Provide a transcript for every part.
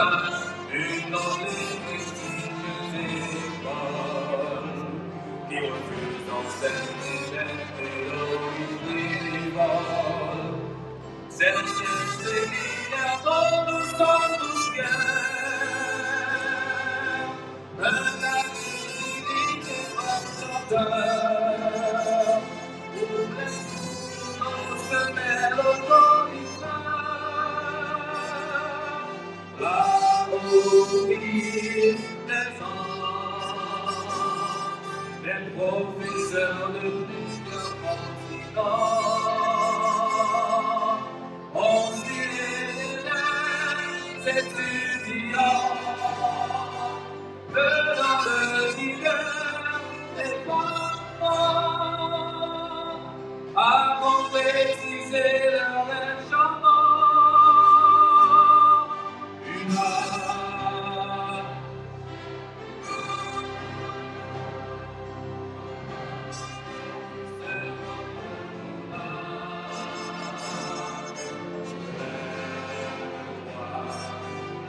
une dans les prestigieuses écoles, qui refuse d'enseigner les théories frivoles. C'est l'ancien séminaire dont nous sommes tous fiers, un avis unique et porteur, où les souvenirs se mêlent au collimateur. Là-haut vivent des enfants, des professeurs de plusieurs continents. On dirait les étudiants venant de divers départements à concrétiser leur enchantement. Une âme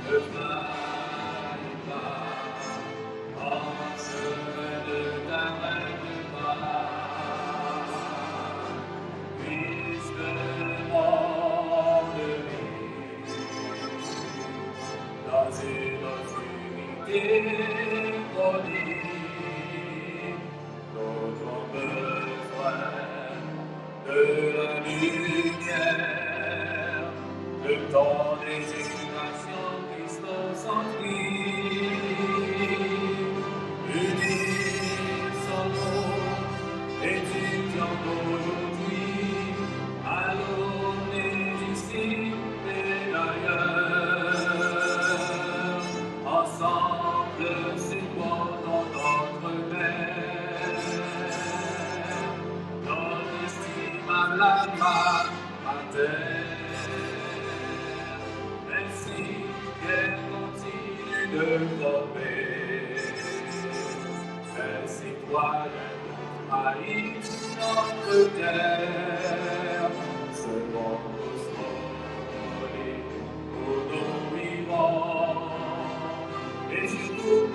ne faille pas en chemin de ta règle puisque le monde vit dans une obscurité chronique. D'autres ont besoin de la lumière, le temps des éducations christocentriques. Unissons-nous, étudiants d'aujourd'hui, à l'aune d'ici et d'ailleurs. Ensemble, supportons notre mère, notre estimable alma mater. Ainsi qu'elle continue de former un citoyen haï notre terre, ce monde cosmopolite où nous vivons, et surtout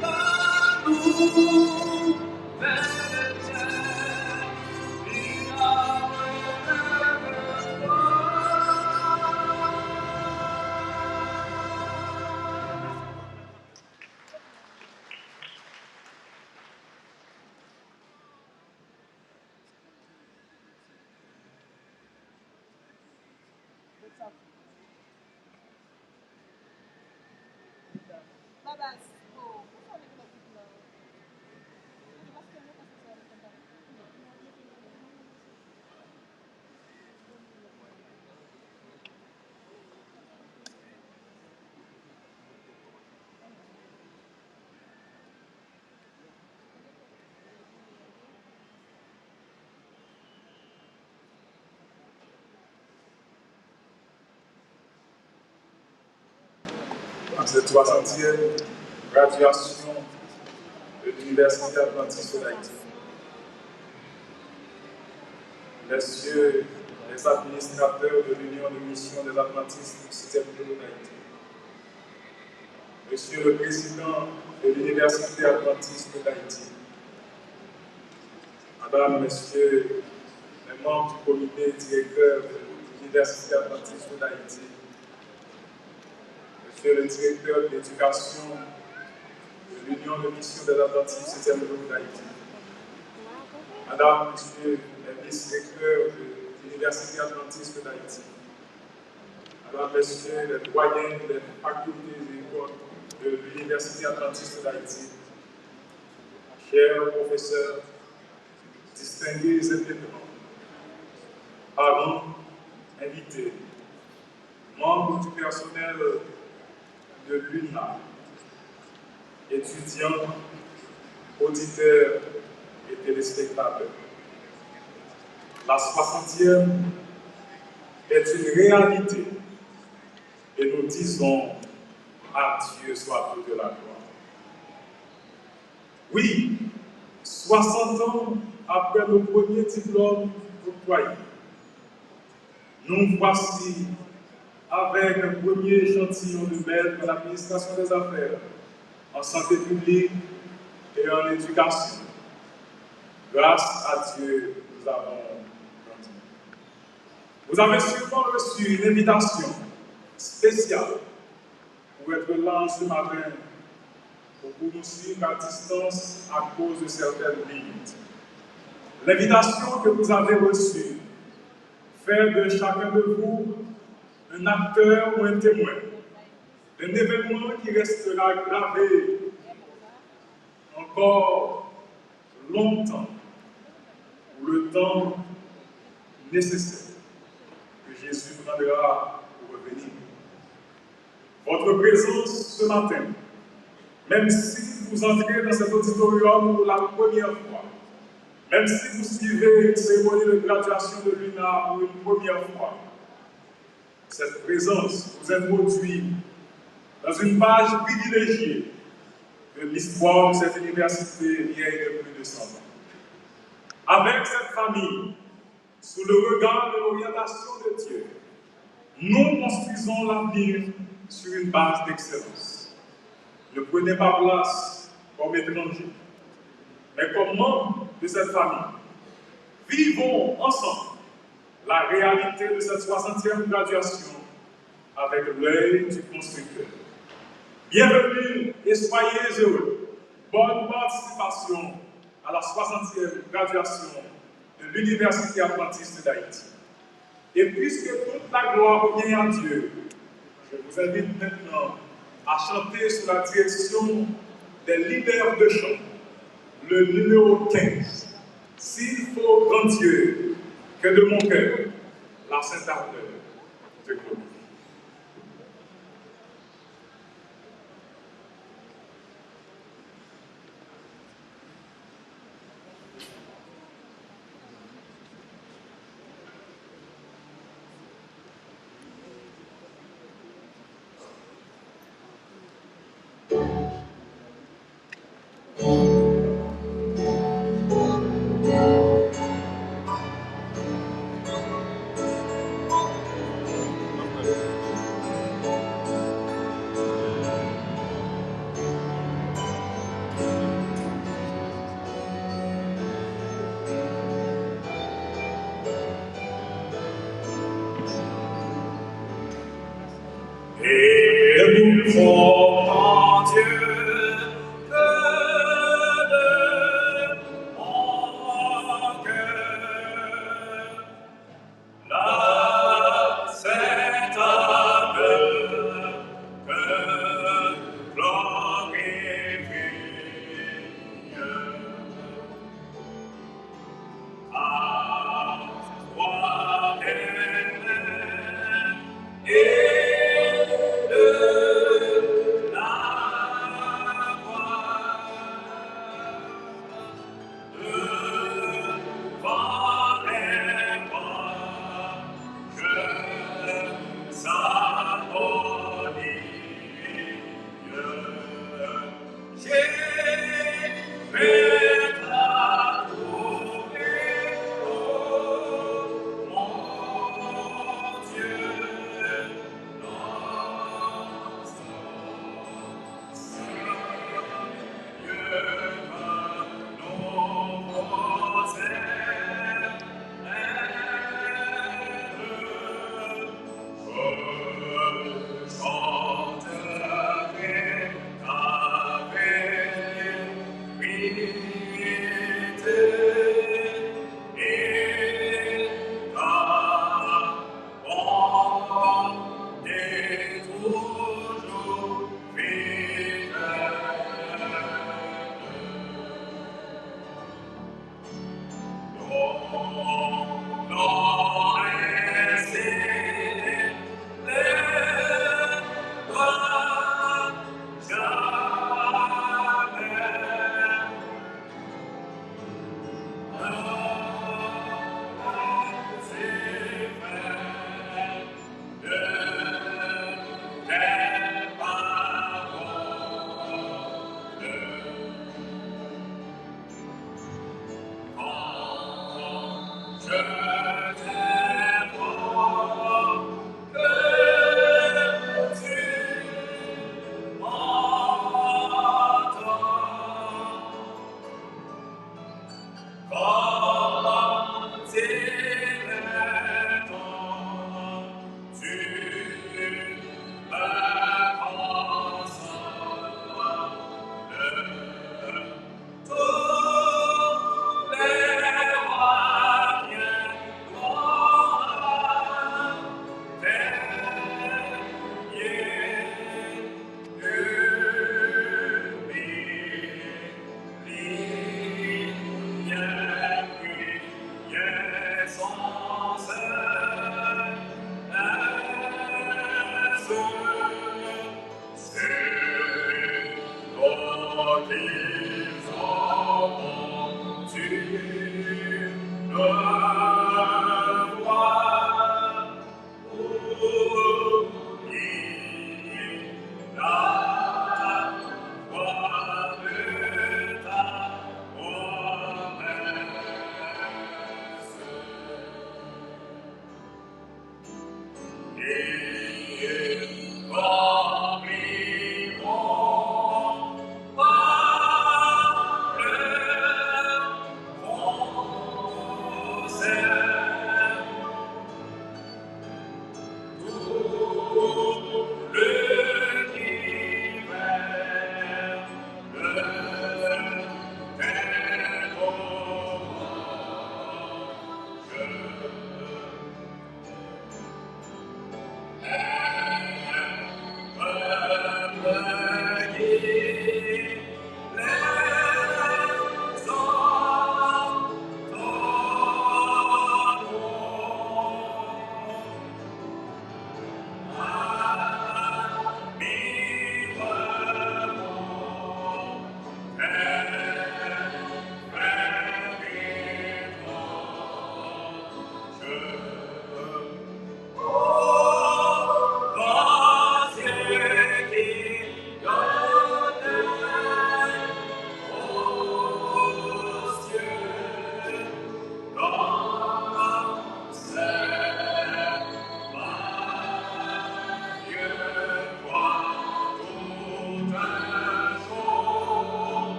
l'amour vers le ciel, une âme de toi. Cette 60e graduation de l'Université adventiste d'Haïti. Messieurs les administrateurs de l'Union de mission des adventistes du 7e jour d'Haïti. Monsieur le président de l'Université adventiste d'Haïti. Madame, messieurs les membres du comité directeur de l'Université adventiste d'Haïti. Monsieur le directeur de l'éducation de l'Union de mission des adventistes du 7e jour d'Haïti. Madame, Monsieur les vice-directeurs de l'Université adventiste d'Haïti. Madame, Messieurs les doyens des facultés et écoles de l'Université adventiste d'Haïti. Chers professeurs, distingués événements, parents, invités, membres du personnel de l'UNA, étudiants, auditeurs et téléspectateurs. La 60e est une réalité et nous disons à Dieu soit toute la gloire. Oui, 60 ans après le premier diplôme octroyé, nous voici avec un premier échantillon de maître en administration des affaires, en santé publique et en éducation. Grâce à Dieu, nous avons grandi. Vous avez sûrement reçu une invitation spéciale pour être là ce matin, pour nous suivre à distance à cause de certaines limites. L'invitation que vous avez reçue fait de chacun de vous un acteur ou un témoin d'un événement qui restera gravé encore longtemps, pour le temps nécessaire que Jésus prendra pour revenir. Votre présence ce matin, même si vous entrez dans cet auditorium pour la première fois, même si vous suivez une cérémonie de graduation de l'UNA pour une première fois, cette présence vous introduit dans une page privilégiée de l'histoire de cette université vieille de plus de 100 ans. Avec cette famille, sous le regard de l'orientation de Dieu, nous construisons l'avenir sur une base d'excellence. Ne prenez pas place comme étranger, mais comme membre de cette famille. Vivons ensemble la réalité de cette 60e graduation avec l'œil du constructeur. Bienvenue et soyez heureux. Bonne participation à la 60e graduation de l'Université adventiste d'Haïti. Et puisque toute la gloire revient à Dieu, je vous invite maintenant à chanter sous la direction des leaders de chant, le numéro 15. S'il faut, grand Dieu, que de mon cœur, la sainte ardeur te glorifie.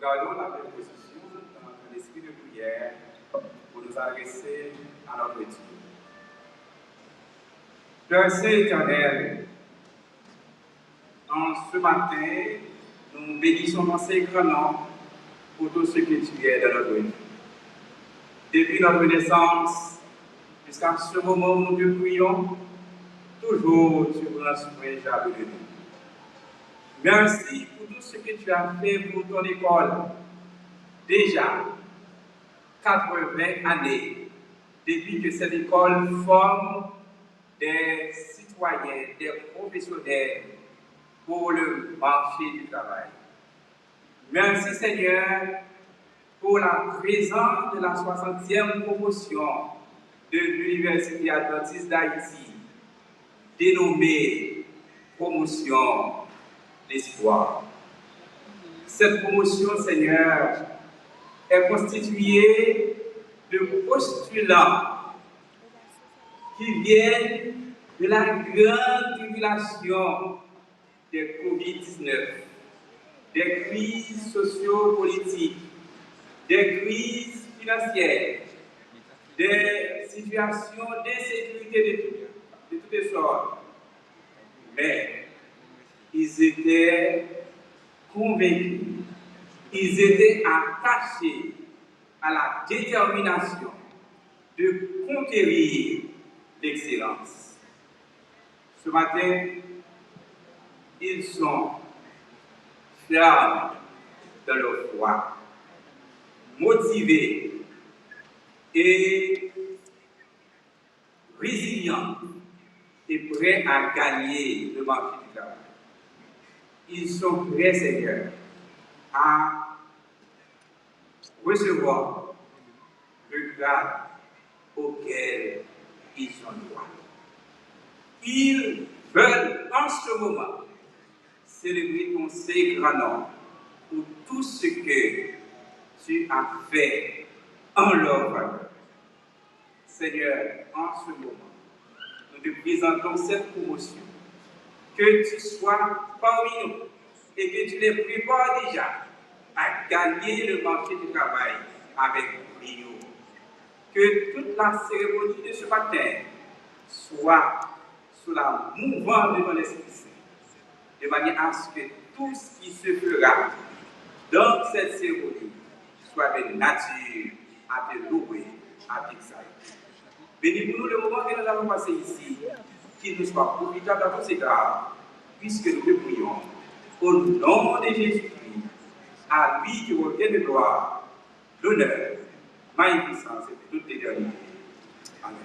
Nous gardons la même position dans l'esprit de prière pour nous adresser à notre Dieu. Père Saint éternel, En ce matin, nous bénissons dans ces grands noms pour tout ce que tu es dans notre vie. Depuis notre naissance, jusqu'à ce moment où nous te prions, toujours tu prends soin de nous. Merci pour tout ce que tu as fait pour ton école. Déjà 80 années depuis que cette école forme des citoyens, des professionnels pour le marché du travail. Merci Seigneur pour la présence de la 60e promotion de l'Université adventiste d'Haïti, dénommée Promotion d'Espoir. Cette promotion, Seigneur, est constituée de postulants qui viennent de la grande tribulation des COVID-19, des crises socio-politiques, des crises financières, des situations d'insécurité de toutes sortes. Mais ils étaient convaincus, ils étaient attachés à la détermination de conquérir l'excellence. Ce matin, ils sont fermes dans leur foi, motivés et résilients et prêts à gagner le marché du travail. Ils sont prêts, Seigneur, à recevoir le grade auquel ils ont droit. Ils veulent en ce moment célébrer ton sacré nom pour tout ce que tu as fait en leur faveur. Seigneur, en ce moment, nous te présentons cette promotion. Que tu sois parmi nous et que tu les prépares déjà à gagner le marché du travail avec brio. Que toute la cérémonie de ce matin soit sous la mouvance de ton Esprit Saint, de manière à ce que tout ce qui se fera dans cette cérémonie soit de nature à te louer, à t'exalter. Bénis pour nous le moment que nous allons passer ici, qu'il nous soit profitable à tous égards, puisque nous te prions au nom de Jésus-Christ, à lui qui revient de gloire, l'honneur, magnificence et toute l'éternité. Amen.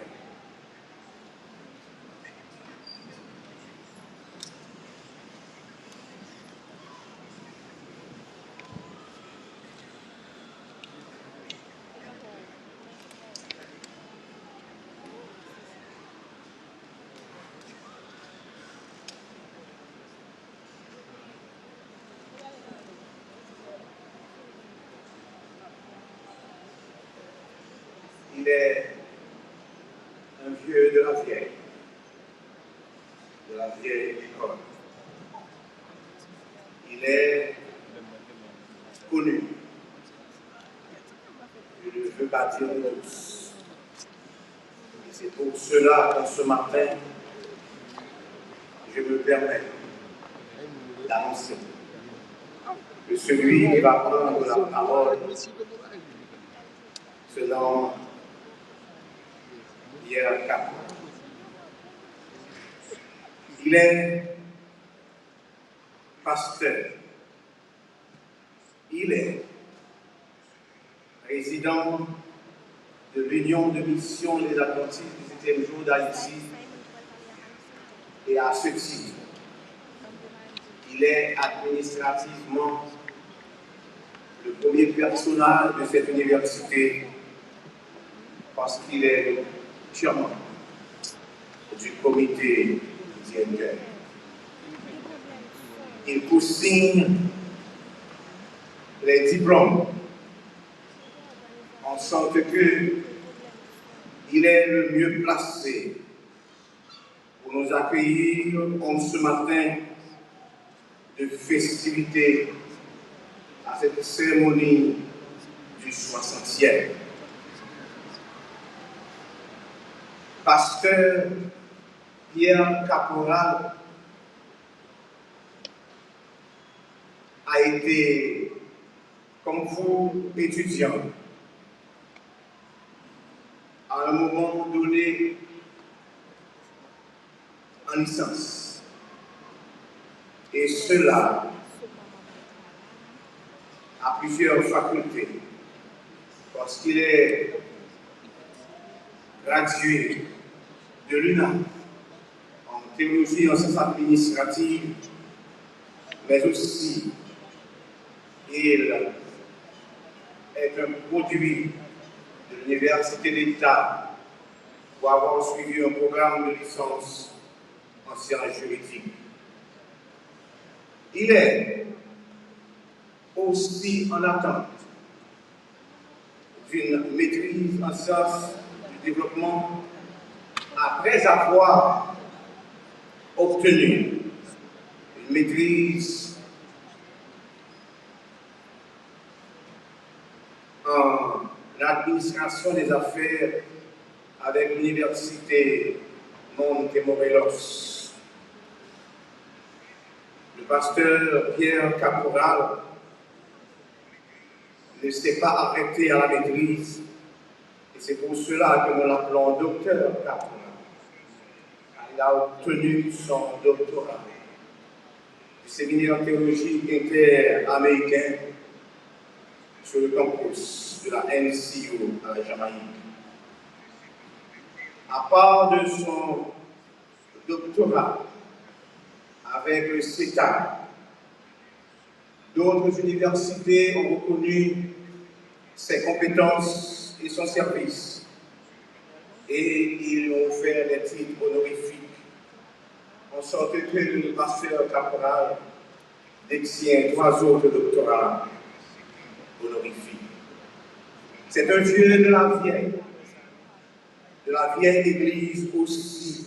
Il est un vieux de la vieille école. Il est connu. Je le veux bâtir tous. Et c'est pour cela qu'en ce matin, je me permets d'annoncer que celui qui va prendre la parole selon Pierre 4. Il est pasteur. Il est président de l'Union de mission des Adventistes du 7e jour d'Haïti. Et à ce titre, il est administrativement le premier personnage de cette université parce qu'il est le chairman du comité directeur. Il co-signe les diplômes en sorte que il est le mieux placé pour nous accueillir en ce matin de festivité à cette cérémonie du 60e. Pasteur Pierre Caporal a été, comme vous, étudiant, à un moment donné, en licence. Et cela à plusieurs facultés, parce qu'il est gradué de l'UNA en théologie et en sciences administratives, mais aussi il est un produit de l'Université d'État pour avoir suivi un programme de licence en sciences juridiques. Il est aussi en attente d'une maîtrise en sciences du développement après avoir obtenu une maîtrise en administration des affaires avec l'université Montemorelos. Le pasteur Pierre Caporal ne s'est pas arrêté à la maîtrise, et c'est pour cela que nous l'appelons docteur Caporal. Il a obtenu son doctorat du séminaire théologique interaméricain sur le campus de la NCU à la Jamaïque. À part de son doctorat avec le CETA, d'autres universités ont reconnu ses compétences et son service, et ils ont offert des titres honorifiques, en sorte que le pasteur Caporal détient 3 autres doctorats honorifiques. C'est un vieux de la vieille Église aussi,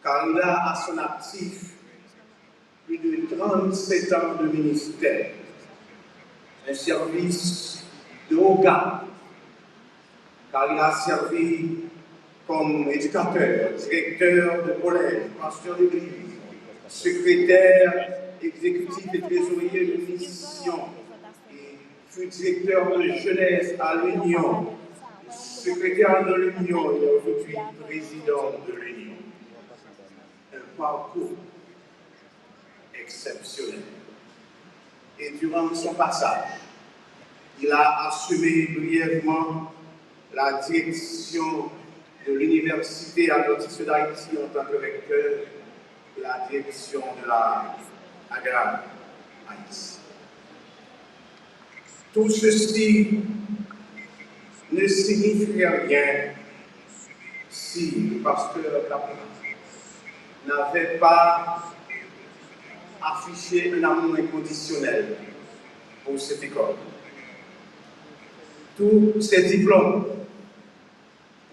car il a à son actif plus de 37 ans de ministère, un service de haut gamme, car il a servi comme éducateur, directeur de collège, pasteur d'église, secrétaire exécutif et trésorier de mission, et fut directeur de jeunesse à l'Union, secrétaire de l'Union et aujourd'hui président de l'Union. Un parcours exceptionnel. Et durant son passage, il a assumé brièvement la direction de l'Université adventiste d'Haïti en tant que recteur et la direction de la Agra Haïti. Tout ceci ne signifie rien si le pasteur Caporal n'avait pas affiché un amour inconditionnel pour cette école. Tous ces diplômes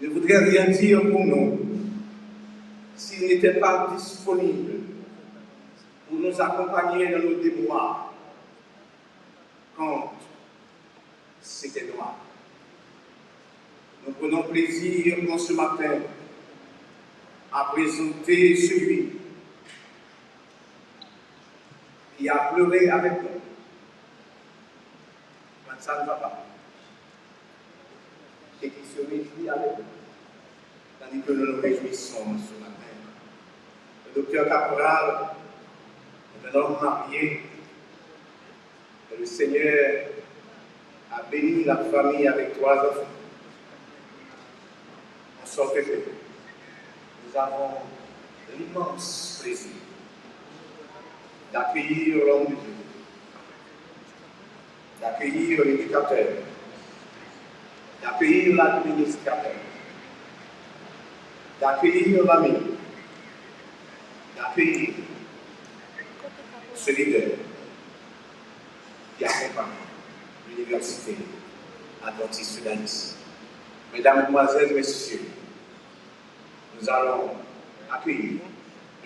ne voudraient rien dire pour nous s'ils n'étaient pas disponibles pour nous accompagner dans nos déboires quand c'était noir. Nous prenons plaisir en ce matin à présenter celui qui a pleuré avec nous quand ça ne va pas et qui se réjouit avec nous, tandis que nous nous réjouissons ce matin. Le docteur Caporal est un homme marié et le Seigneur a béni la famille avec 3 enfants. En sorte que nous avons l'immense plaisir d'accueillir l'homme de Dieu, d'accueillir l'éducateur, d'accueillir l'administrateur, d'accueillir l'ami, d'accueillir ce leader qui accompagne l'université adventiste d'Haïti. Mesdames, Mesdemoiselles, Messieurs, nous allons accueillir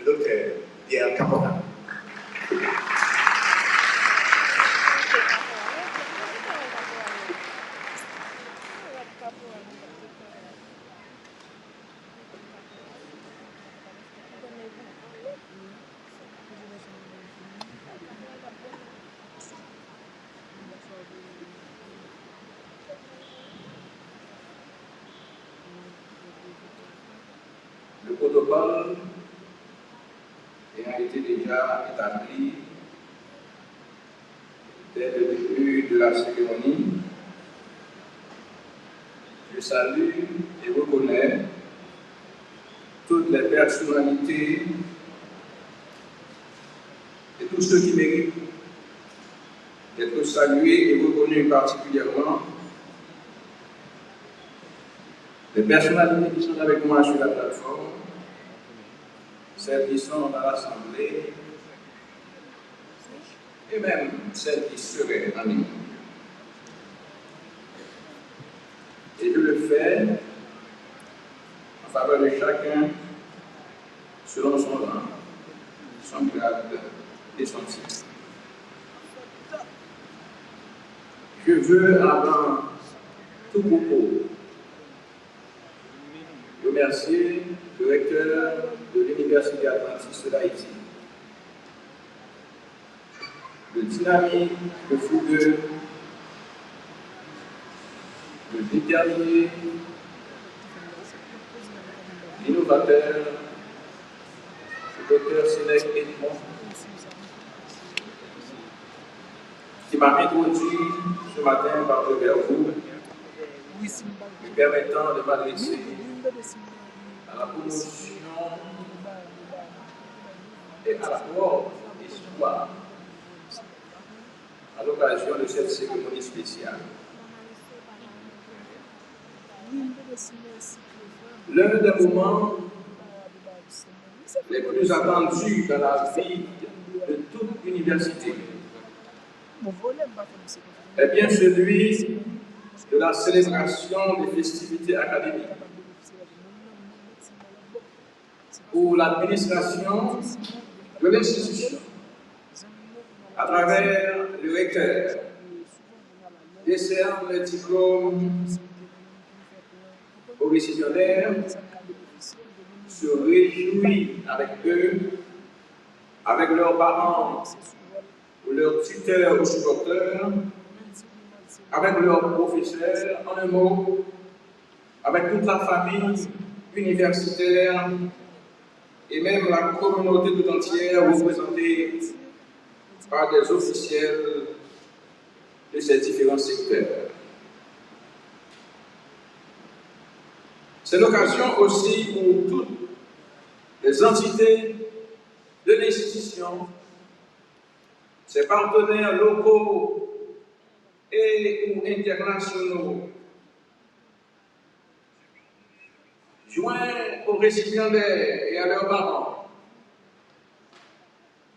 le docteur Pierre Caporal. protocole ayant été déjà établi dès le début de la cérémonie, je salue et reconnais toutes les personnalités et tous ceux qui méritent d'être salués et reconnus particulièrement. Les personnalités qui sont avec moi sur la plateforme, celles qui sont dans l'Assemblée, et même celles qui seraient en ligne. Et je le fais en faveur de chacun selon son rang, son grade et son titre. Je veux, avant tout propos, remercier le recteur de l'Université adventiste d'Haïti, le dynamique, le fougueux, le déterminé, l'innovateur, le docteur Sénèque Edmond, qui m'a introduit ce matin par devers vous, me permettant de m'adresser à la promotion et à la porte d'espoir à l'occasion de cette cérémonie spéciale. L'un des moments les plus attendus dans la vie de toute université est bien celui de la célébration des festivités académiques. Pour l'administration de l'institution, à travers le recteur, décerne les diplômes aux récipiendaires, se réjouit avec eux, avec leurs parents ou leurs tuteurs ou supporters, avec leurs professeurs, en un mot, avec toute la famille universitaire et même la communauté tout entière représentée par des officiels de ces différents secteurs. C'est l'occasion aussi pour toutes les entités de l'institution, ses partenaires locaux et ou internationaux, joints aux récipiendaires et à leurs parents,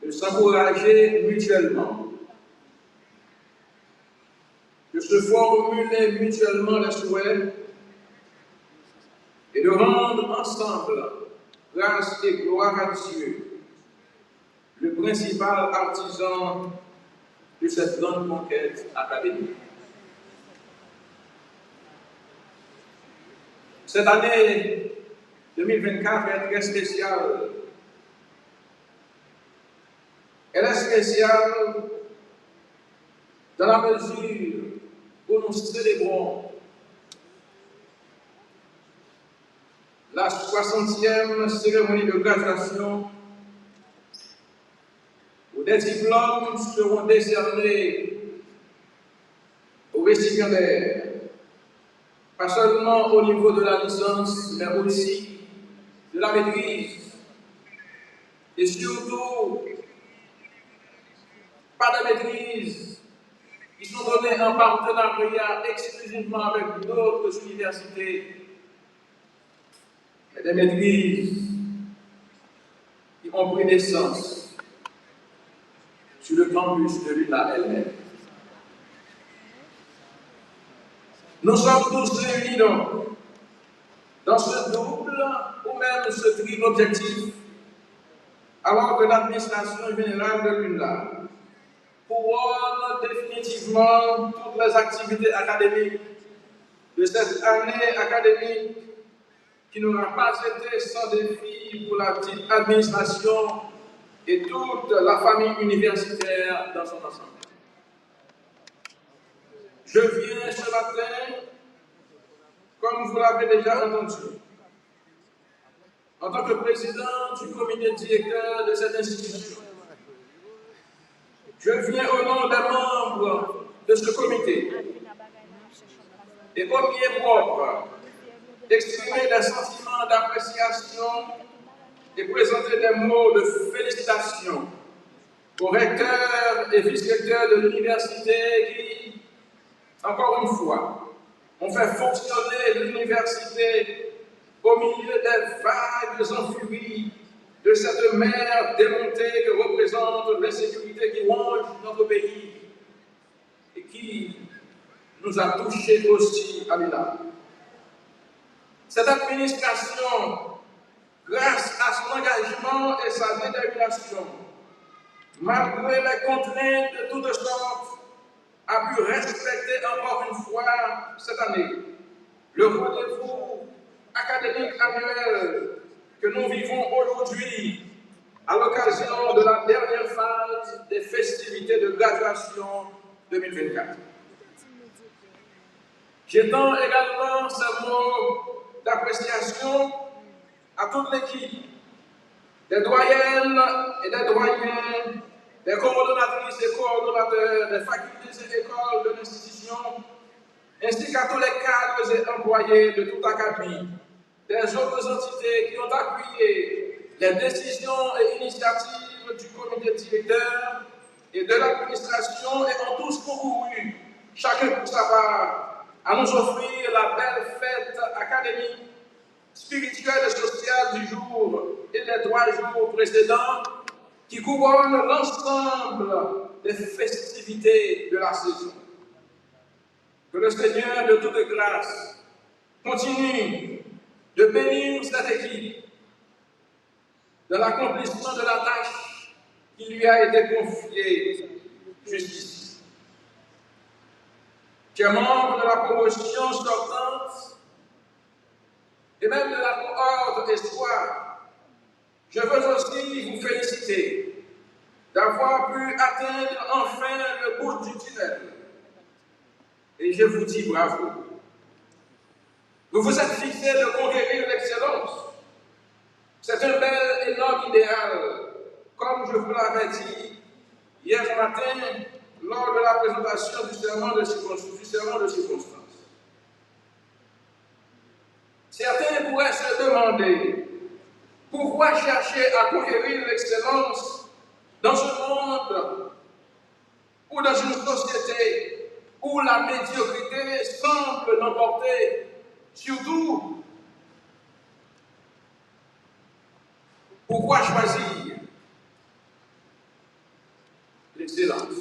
de s'encourager mutuellement, de se formuler mutuellement les souhaits et de rendre ensemble grâce et gloire à Dieu, le principal artisan de cette grande conquête académique. Cette année 2024 est très spéciale. Elle est spéciale dans la mesure où nous célébrons la 60e cérémonie de graduation où des diplômes seront décernés aux récipiendaires, pas seulement au niveau de la licence, mais aussi de la maîtrise et surtout pas de maîtrise qui sont donnés en partenariat exclusivement avec d'autres universités, mais des maîtrises qui ont pris naissance sur le campus de l'UNA elle-même. Nous sommes tous réunis donc dans ce double ou même ce triple objectif, alors que l'administration générale de l'UNA couronne définitivement toutes les activités académiques de cette année académique qui n'aura pas été sans défi pour la petite administration et toute la famille universitaire dans son ensemble. Je viens ce matin, comme vous l'avez déjà entendu, en tant que président du comité directeur de cette institution, je viens au nom des membres de ce comité et au mien propre exprimer des sentiments d'appréciation et présenter des mots de félicitations au recteur et vice-recteur de l'université qui, encore une fois, ont fait fonctionner l'université au milieu des vagues en furie de cette mer démontée que représente l'insécurité qui ronge notre pays et qui nous a touchés aussi à l'âme. Cette administration, grâce à son engagement et sa détermination, malgré les contraintes de toutes sortes, a pu respecter encore une fois cette année le rendez-vous académique annuel que nous vivons aujourd'hui à l'occasion de la dernière phase des festivités de graduation 2024. J'étends également ces mots d'appréciation à toute l'équipe, des doyennes et des doyens, des coordonnatrices et coordonnateurs, des facultés et écoles de l'institution, ainsi qu'à tous les cadres et employés de tout acabit, des autres entités qui ont appuyé les décisions et initiatives du comité directeur et de l'administration et ont tous concouru, chacun pour sa part, à nous offrir la belle fête académique, spirituelle et sociale du jour et des 3 jours précédents qui couronnent l'ensemble des festivités de la saison. Que le Seigneur de toute grâce continue de bénir cette équipe de l'accomplissement de la tâche qui lui a été confiée jusqu'ici. Chers membres de la promotion sortante et même de la cohorte Espoir, je veux aussi vous féliciter d'avoir pu atteindre enfin le bout du tunnel. Et je vous dis bravo. Vous vous êtes fixé de conquérir l'excellence. C'est un bel et noble idéal, comme je vous l'avais dit hier matin lors de la présentation du serment de circonstance. Certains pourraient se demander pourquoi chercher à conquérir l'excellence dans un monde ou dans une société où la médiocrité semble l'emporter sur tout. Pourquoi choisir l'excellence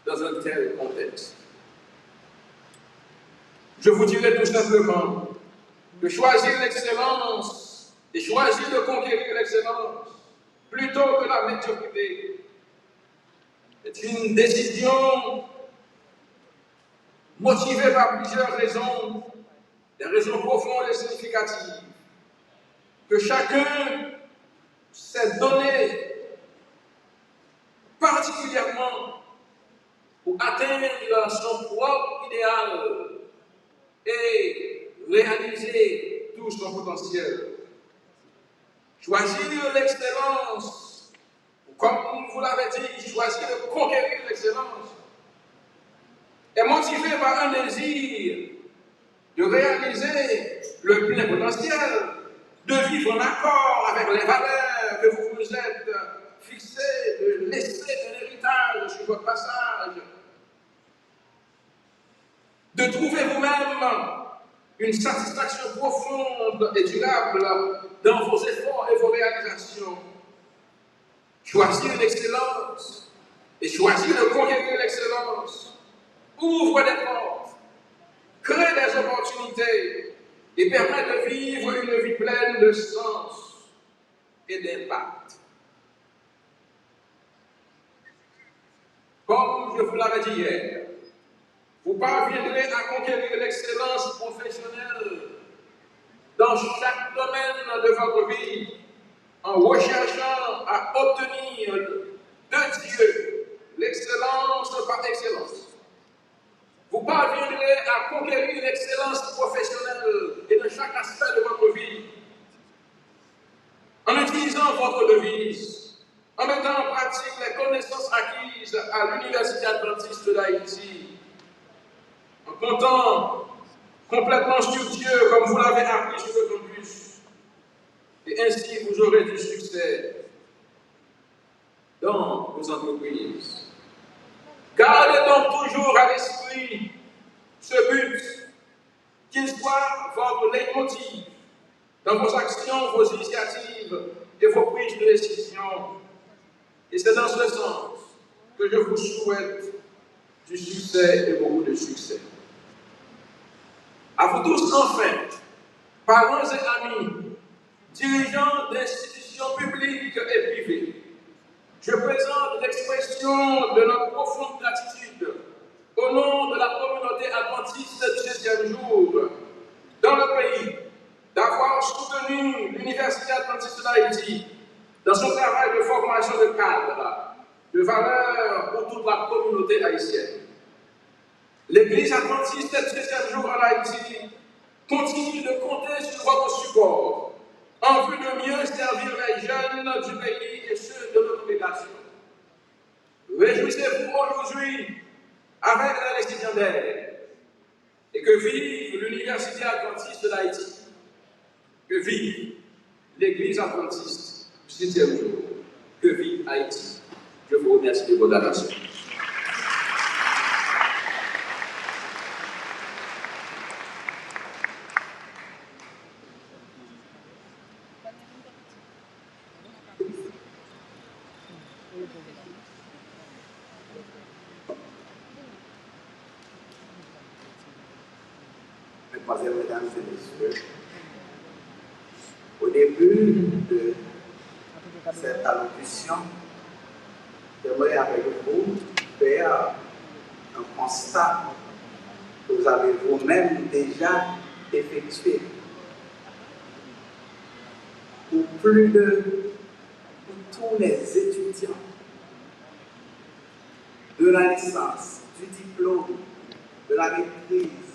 dans un tel contexte? Je vous dirais tout simplement que choisir l'excellence et choisir de conquérir l'excellence plutôt que la médiocrité est une décision motivée par plusieurs raisons, des raisons profondes et significatives, que chacun s'est donné particulièrement pour atteindre son propre idéal et réaliser tout son potentiel. Choisir l'excellence, comme vous l'avez dit, choisir de conquérir l'excellence, est motivé par un désir de réaliser le plein potentiel, de vivre en accord avec les valeurs que vous vous êtes fixées, de laisser un héritage sur votre passage, de trouver vous-même une satisfaction profonde et durable dans vos efforts et vos réalisations. Choisir l'excellence et choisir de conquérir l'excellence ouvre des portes, crée des opportunités et permet de vivre une vie pleine de sens et d'impact. Comme je vous l'avais dit hier, vous parviendrez à conquérir l'excellence professionnelle dans chaque domaine de votre vie en recherchant à obtenir de Dieu l'excellence par excellence. Vous parviendrez à conquérir l'excellence professionnelle et de chaque aspect de votre vie connaissances acquises à l'Université adventiste d'Haïti, en comptant complètement sur Dieu, comme vous l'avez appris sur le campus. Et ainsi, vous aurez du succès dans vos entreprises. Gardez donc toujours à l'esprit ce but, qu'il soit votre leitmotiv dans vos actions, vos initiatives et vos prises de décision. Et c'est dans ce sens que je vous souhaite du succès et beaucoup de succès. À vous tous, enfin, parents et amis, dirigeants d'institutions publiques et privées, je présente l'expression de notre profonde gratitude au nom de la communauté adventiste du 7e jour dans le pays d'avoir soutenu l'Université adventiste d'Haïti dans son travail de formation de cadres de valeur pour toute la communauté haïtienne. L'Église adventiste du 7e jour en Haïti continue de compter sur votre support en vue de mieux servir les jeunes du pays et ceux de notre congrégation. Réjouissez-vous aujourd'hui avec les récipiendaires et que vive l'Université adventiste d'Haïti, que vive l'Église adventiste du 7e jour, que vive Haïti. Je vous remercie de votre attention. Mesdemoiselles, Mesdames et Messieurs, au début de cette allocution, j'aimerais avec vous faire un constat que vous avez vous-même déjà effectué. Pour tous les étudiants de la licence, du diplôme, de la maîtrise,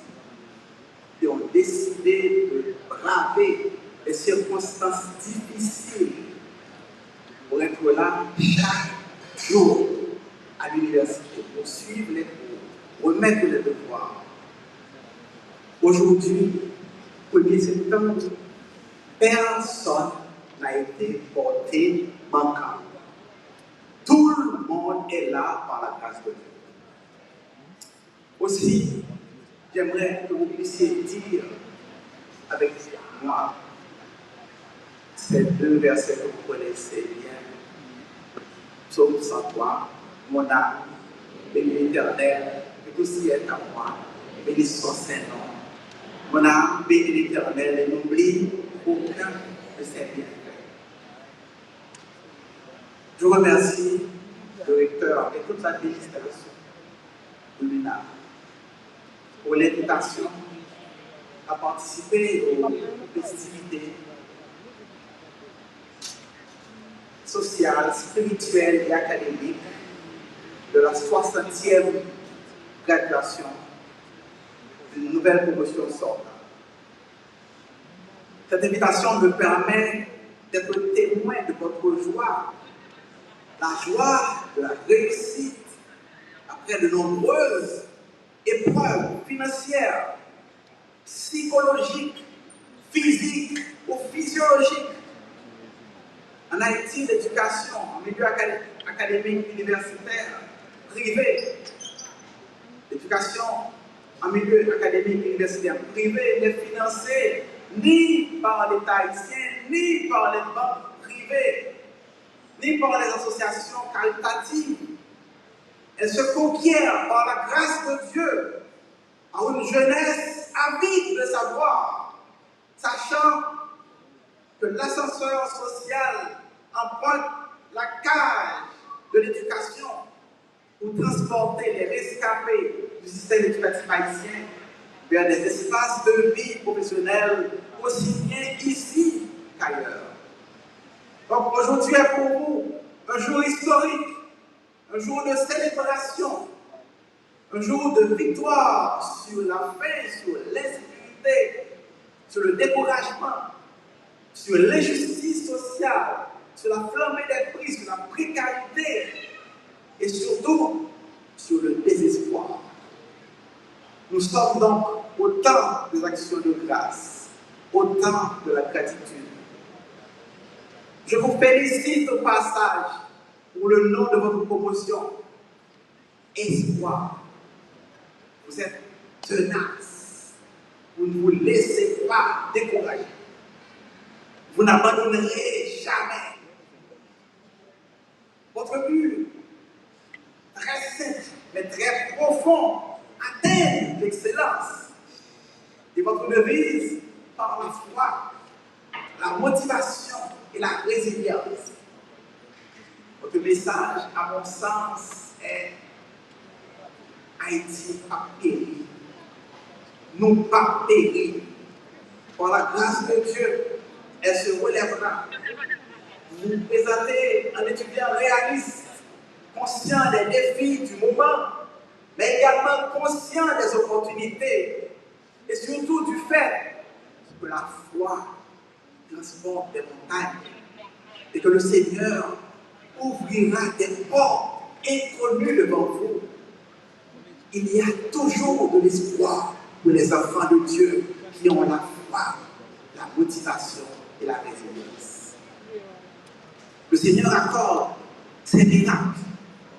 qui ont décidé de braver les circonstances difficiles pour être là chaque jour à l'université, pour suivre les cours, remettre les devoirs. Aujourd'hui, 1er septembre, personne n'a été porté manquant. Tout le monde est là par la grâce de Dieu. Aussi, j'aimerais que vous puissiez dire avec moi ces deux versets que vous connaissez bien. Psaume 103, mon âme, bénis l'Éternel, et tout ce qui est à moi, bénis son Saint-Nom. Mon âme, bénis l'Éternel, et n'oublie aucun de ses bienfaits. Je remercie le recteur et toute l'administration de l'UNAM pour l'invitation à participer aux festivités sociales, spirituelles et académiques de la 60e graduation d'une nouvelle promotion sortante. Cette invitation me permet d'être témoin de votre joie, la joie de la réussite après de nombreuses épreuves financières, psychologiques, physiques ou physiologiques. En Haïti, l'éducation en milieu académique universitaire privé, l'éducation en milieu académique universitaire privé n'est financée ni par l'État haïtien, ni par les banques privées, ni par les associations caritatives. Elle se conquiert par la grâce de Dieu à une jeunesse avide de savoir, sachant que l'ascenseur social emprunte la cage de l'éducation pour transporter les rescapés du système éducatif haïtien vers des espaces de vie professionnelle aussi bien ici qu'ailleurs. Donc aujourd'hui est pour vous un jour historique, un jour de célébration, un jour de victoire sur la faim, sur l'insécurité, sur le découragement, sur l'injustice sociale, sur la flambée des prix, sur la précarité, et surtout sur le désespoir. Nous sommes donc au temps des actions de grâce, au temps de la gratitude. Je vous félicite au passage pour le nom de votre promotion. Espoir. Vous êtes tenace. Vous ne vous laissez pas décourager. Vous n'abandonnerez jamais. Votre but, très simple, mais très profond, atteindre l'excellence. Et votre devise, par la foi, la motivation et la résilience. Votre message, à mon sens, est Haïti a péri. Nous pas péri. Par la grâce de Dieu, elle se relèvera. Vous vous présentez un étudiant réaliste, conscient des défis du moment, mais également conscient des opportunités et surtout du fait que la foi transporte des montagnes et que le Seigneur ouvrira des portes inconnues devant vous. Il y a toujours de l'espoir pour les enfants de Dieu qui ont la foi, la motivation et la résilience. Le Seigneur accorde ces miracles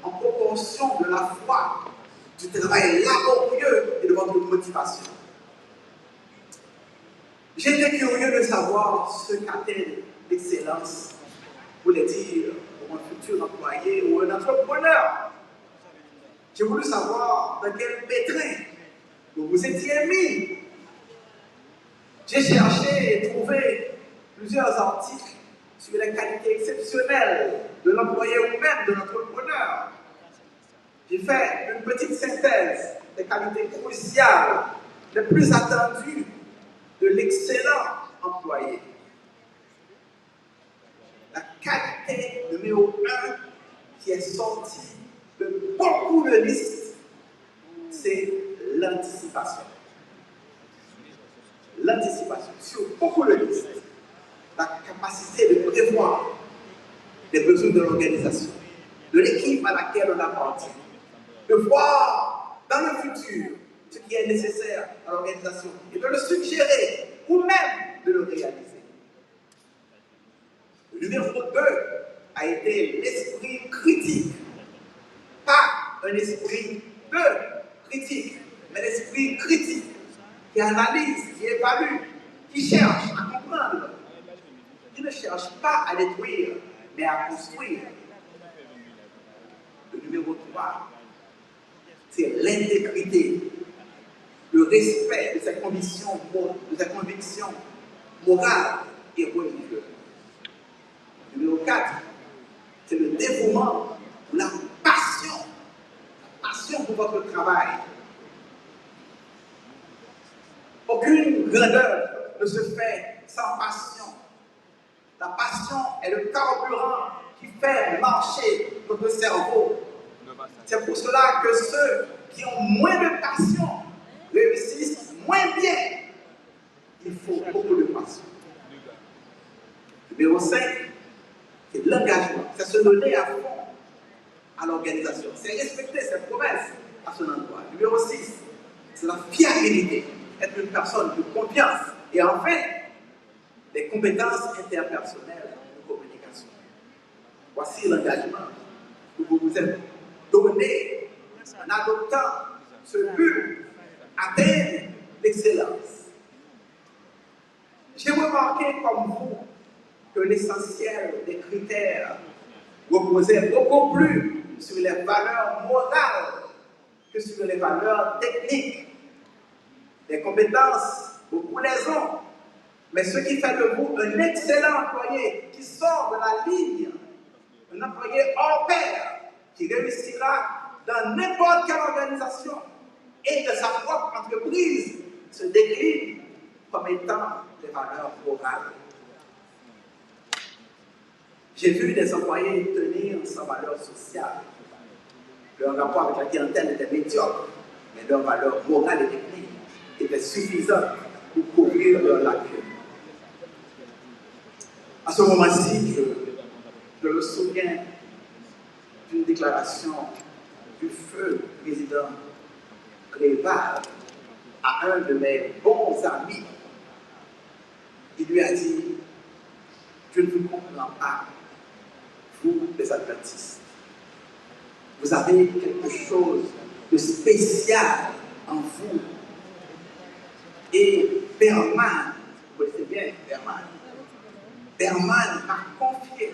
en proportion de la foi, du travail laborieux et de votre motivation. J'étais curieux de savoir ce qu'atteigne l'excellence, voulait dire pour un futur employé ou un entrepreneur. J'ai voulu savoir dans quel pétrin vous vous étiez mis. J'ai cherché et trouvé plusieurs articles sur les qualités exceptionnelles de l'employé ou même de l'entrepreneur. J'ai fait une petite synthèse des qualités cruciales, les plus attendues de l'excellent employé. La qualité numéro 1 qui est sortie de beaucoup de listes, c'est l'anticipation. L'anticipation, sur beaucoup de listes. La capacité de prévoir les besoins de l'organisation, de l'équipe à laquelle on appartient, de voir dans le futur ce qui est nécessaire à l'organisation et de le suggérer ou même de le réaliser. Le numéro 2 a été l'esprit critique. Pas un esprit de critique, mais l'esprit critique qui analyse, qui évalue, qui cherche à comprendre, qui ne cherche pas à détruire, mais à construire. Le numéro 3, c'est l'intégrité, le respect de ses convictions morales et religieuses. Le numéro 4, c'est le dévouement, la passion pour votre travail. Aucune grandeur ne se fait sans passion. La passion est le carburant qui fait marcher notre cerveau. C'est pour cela que ceux qui ont moins de passion réussissent moins bien. Il faut beaucoup de passion. Numéro 5, c'est l'engagement. C'est se donner à fond à l'organisation. C'est respecter ses promesses à son endroit. Numéro 6, c'est la fiabilité. Être une personne de confiance. Et enfin, les compétences interpersonnelles de communication. Voici l'engagement que vous vous êtes donné en adoptant ce but, atteindre l'excellence. J'ai remarqué comme vous que l'essentiel des critères reposait beaucoup plus sur les valeurs morales que sur les valeurs techniques. Les compétences, beaucoup les ont. Mais ce qui fait de vous un excellent employé qui sort de la ligne, un employé hors pair, qui réussira dans n'importe quelle organisation et de sa propre entreprise, se décline comme étant des valeurs morales. J'ai vu des employés tenir sans valeur sociale. Leur rapport avec la clientèle était médiocre, mais leur valeur morale et technique était suffisante pour couvrir leurs lacunes. À ce moment-ci, je me souviens d'une déclaration du feu président Préval à un de mes bons amis. Il lui a dit, je ne vous comprends pas, vous les adventistes. Vous avez quelque chose de spécial en vous. Et Berman, vous connaissez bien Berman m'a confié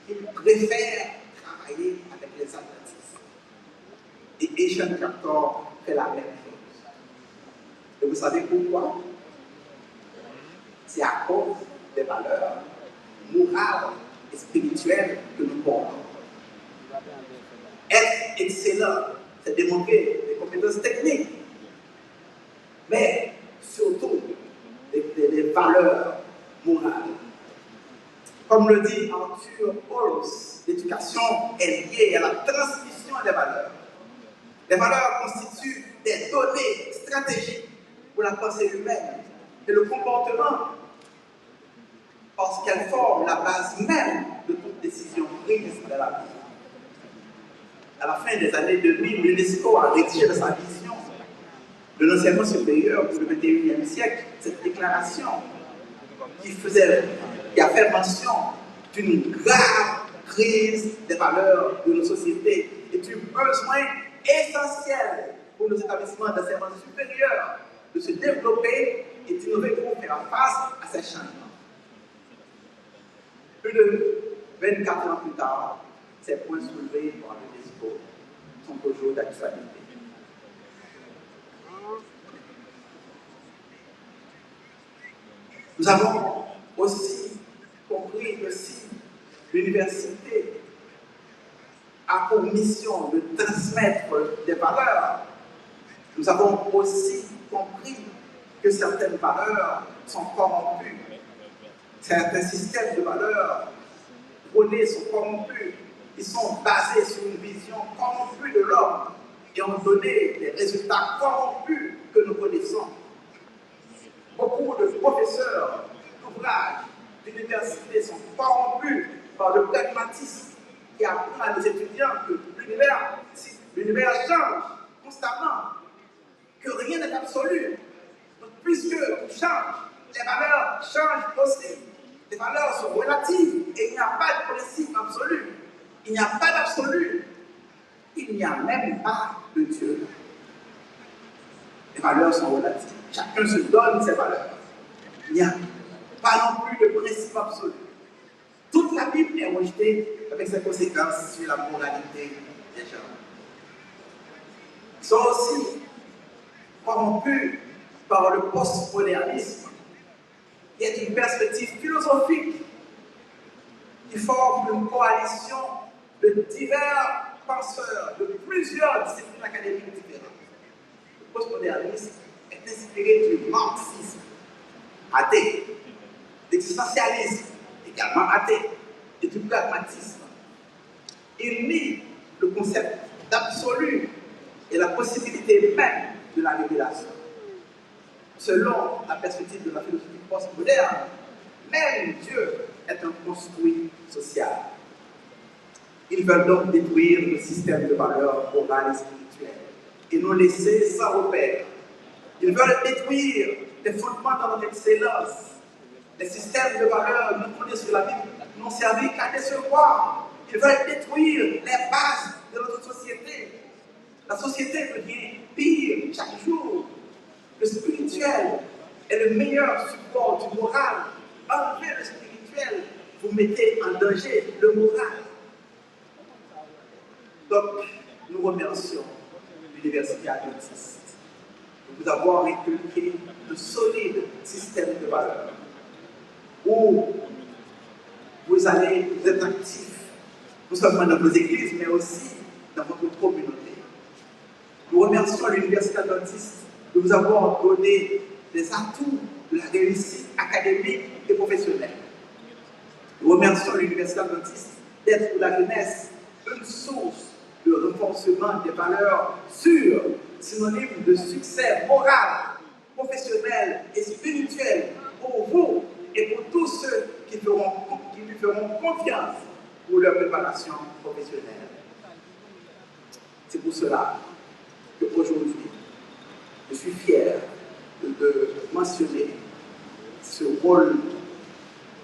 qu'il préfère travailler avec les adventistes. Et Asian Captor fait la même chose. Et vous savez pourquoi? C'est à cause des valeurs morales et spirituelles que nous portons. Être excellent, c'est démontrer des compétences techniques, mais surtout des valeurs morales. Comme le dit Arthur Holmes, l'éducation est liée à la transmission des valeurs. Les valeurs constituent des données stratégiques pour la pensée humaine et le comportement, parce qu'elles forment la base même de toute décision prise dans la vie. À la fin des années 2000, l'UNESCO a rédigé de sa vision de l'enseignement supérieur pour le XXIe siècle cette déclaration qui a fait mention d'une grave crise des valeurs de nos sociétés et du besoin essentiel pour nos établissements d'enseignement supérieur de se développer et d'innover pour faire face à ces changements. Plus de 24 ans plus tard, ces points soulevés par l'UNESCO sont toujours d'actualité. Nous avons aussi compris que si l'université a pour mission de transmettre des valeurs, nous avons aussi compris que certaines valeurs sont corrompues. Certains systèmes de valeurs prônés sont corrompus. Ils sont basés sur une vision corrompue de l'homme et ont donné des résultats corrompus que nous connaissons. Beaucoup de professeurs d'ouvrages d'université sont corrompus par le pragmatisme qui apprend à nos étudiants que l'univers change constamment, que rien n'est absolu. Donc, puisque tout change, les valeurs changent aussi. Les valeurs sont relatives et il n'y a pas de principe absolu. Il n'y a pas d'absolu. Il n'y a même pas de Dieu. Les valeurs sont relatives. Chacun se donne ses valeurs. Il n'y a pas non plus de principe absolu. Toute la Bible est rejetée avec ses conséquences sur la moralité des gens. Ils sont aussi corrompus par le postmodernisme, qui est une perspective philosophique qui forme une coalition de divers penseurs de plusieurs disciplines académiques différentes. Le postmodernisme est inspiré du marxisme athée, l'existentialisme également athée et du pragmatisme. Il nie le concept d'absolu et la possibilité même de la révélation. Selon la perspective de la philosophie postmoderne, même Dieu est un construit social. Ils veulent donc détruire le système de valeurs morales et spirituelles et nous laisser sans repère. Ils veulent détruire les fondements de notre excellence. Les systèmes de valeurs nous fondés sur la Bible n'ont servi qu'à décevoir. Ils veulent détruire les bases de notre société. La société devient pire chaque jour. Le spirituel est le meilleur support du moral. Enlevez le spirituel, vous mettez en danger le moral. Donc, nous remercions l'Université adventiste de vous avoir inculqué de solides systèmes de valeurs où vous allez vous être actifs, non seulement dans vos églises, mais aussi dans votre communauté. Nous remercions l'Université adventiste de vous avoir donné des atouts de la réussite académique et professionnelle. Nous remercions l'Université adventiste d'être pour la jeunesse une source de renforcement des valeurs sûres, synonyme de succès moral, professionnel et spirituel pour vous et pour tous ceux qui lui feront confiance pour leur préparation professionnelle. C'est pour cela qu'aujourd'hui, je suis fier de mentionner ce rôle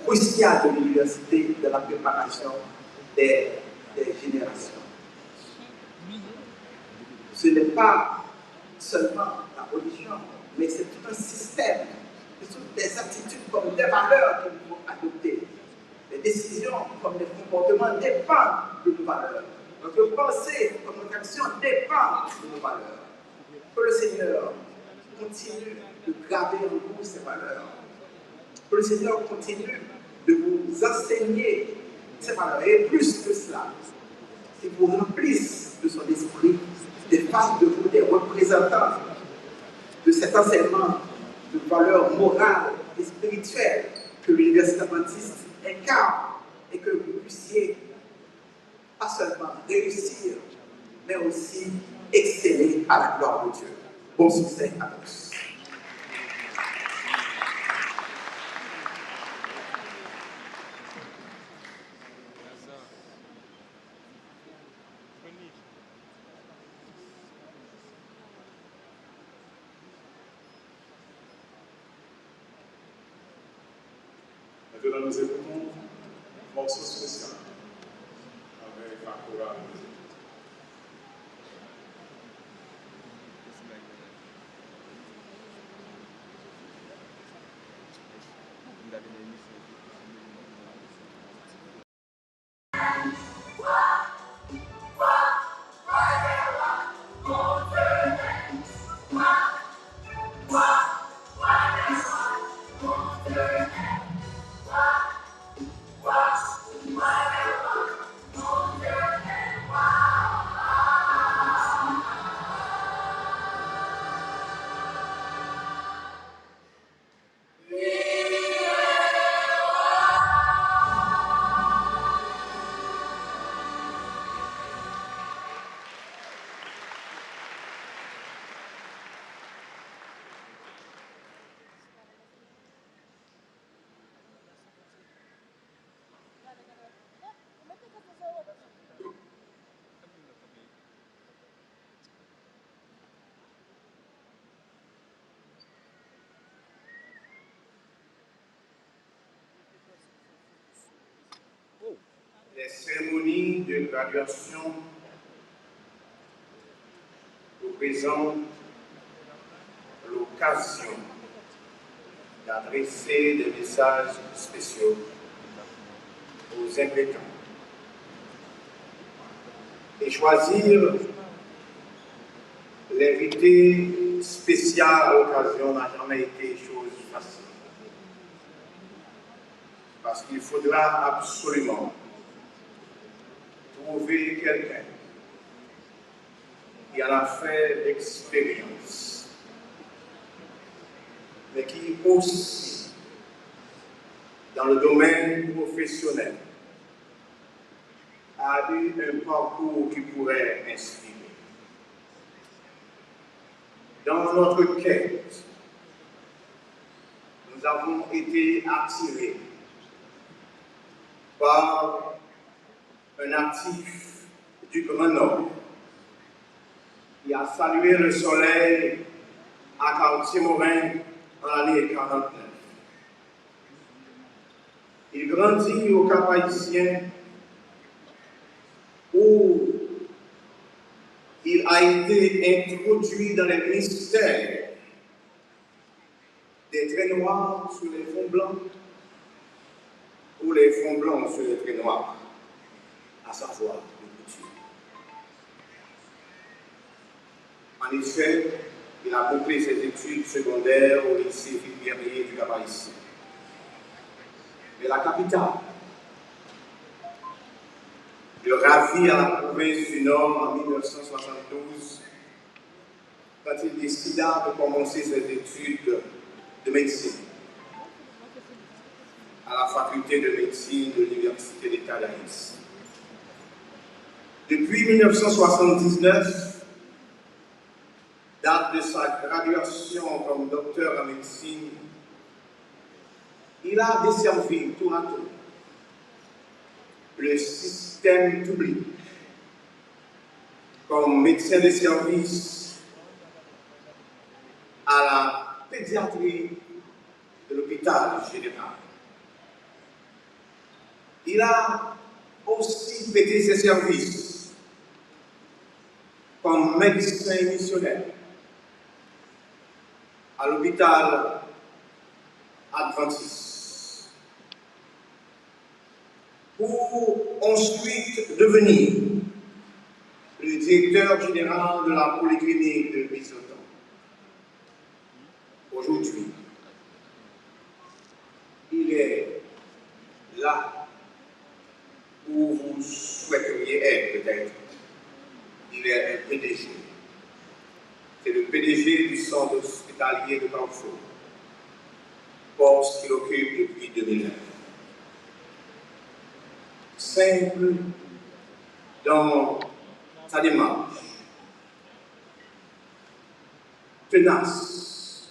crucial de l'université dans la préparation des générations. Ce n'est pas seulement la religion, mais c'est tout un système, ce sont des attitudes comme des valeurs qu'il faut adopter. Les décisions comme les comportements dépendent de nos valeurs. Notre pensée comme notre action dépendent de nos valeurs. Que le Seigneur continue de graver en vous ces valeurs. Que le Seigneur continue de vous enseigner ces valeurs. Et plus que cela, qu'il vous remplisse de son esprit, de fasse de vous des représentants de cet enseignement de valeurs morales et spirituelles que l'Université adventiste incarne et que vous puissiez pas seulement réussir, mais aussi exceller à la gloire de Dieu. Bon succès à tous. Maintenant, nous écoutons un morceau spécial avec la chorale. Les cérémonies de graduation représentent l'occasion d'adresser des messages spéciaux aux ingrédients et choisir l'invité spécial à l'occasion n'a jamais été chose facile. Parce qu'il faudra absolument trouver quelqu'un qui a fait l'expérience, mais qui aussi, dans le domaine professionnel, a eu un parcours qui pourrait inspirer. Dans notre quête, nous avons été attirés par un natif du Grand Nord qui a salué le soleil à Cartier-Morin en l'année 49. Il grandit au Cap-Haïtien où il a été introduit dans les mystères des traits noirs sur les fonds blancs ou les fonds blancs sur les traits noirs, à savoir le couture. En effet, il a bouclé ses études secondaires au lycée Philippe du Cap-Haïtien. Mais la capitale le ravit à la province du Nord en 1972 quand il décida de commencer ses études de médecine à la faculté de médecine de l'Université d'État d'Haïti. Depuis 1979, date de sa graduation comme docteur en médecine, il a desservi tour à tour le système public comme médecin de service à la pédiatrie de l'hôpital général. Il a aussi prêté ses services comme médecin missionnaire à l'hôpital adventiste, pour ensuite devenir le directeur général de la polyclinique de Bisoton. Aujourd'hui, il est là où vous souhaiteriez être peut-être. Il est un PDG. C'est le PDG du centre hospitalier de Carrefour, poste qu'il occupe depuis 2009. Simple dans sa démarche, tenace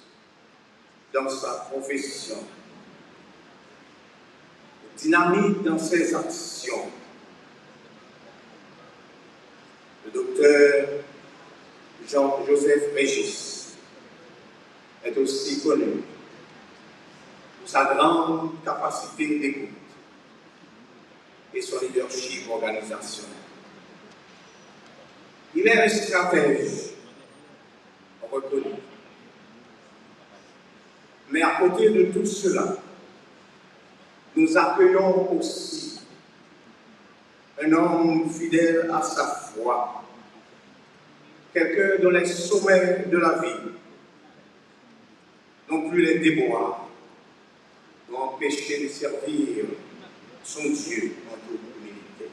dans sa profession, dynamique dans ses actions. Le docteur Jean-Joseph Régis est aussi connu pour sa grande capacité d'écoute et son leadership organisationnel. Il est un stratège reconnu. Mais à côté de tout cela, nous accueillons aussi un homme fidèle à sa foi, quelqu'un dont les sommets de la vie non plus les déboires n'ont empêché de servir son Dieu en toute humilité.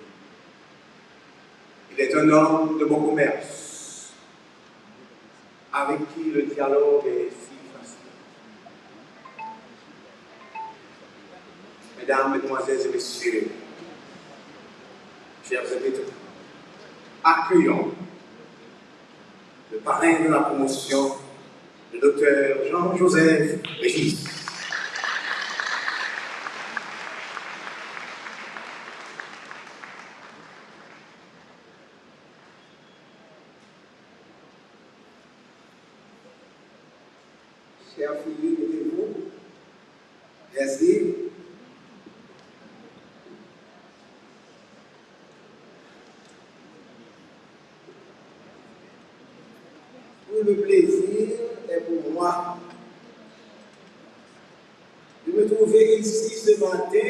Il est un homme de bon commerce, avec qui le dialogue est si facile. Mesdames, Mesdemoiselles et Messieurs, chers invités, accueillons le parrain de la promotion, le docteur Jean-Joseph Régis. Chers filles, mettez-vous. Merci. Le plaisir est pour moi de me trouver ici ce matin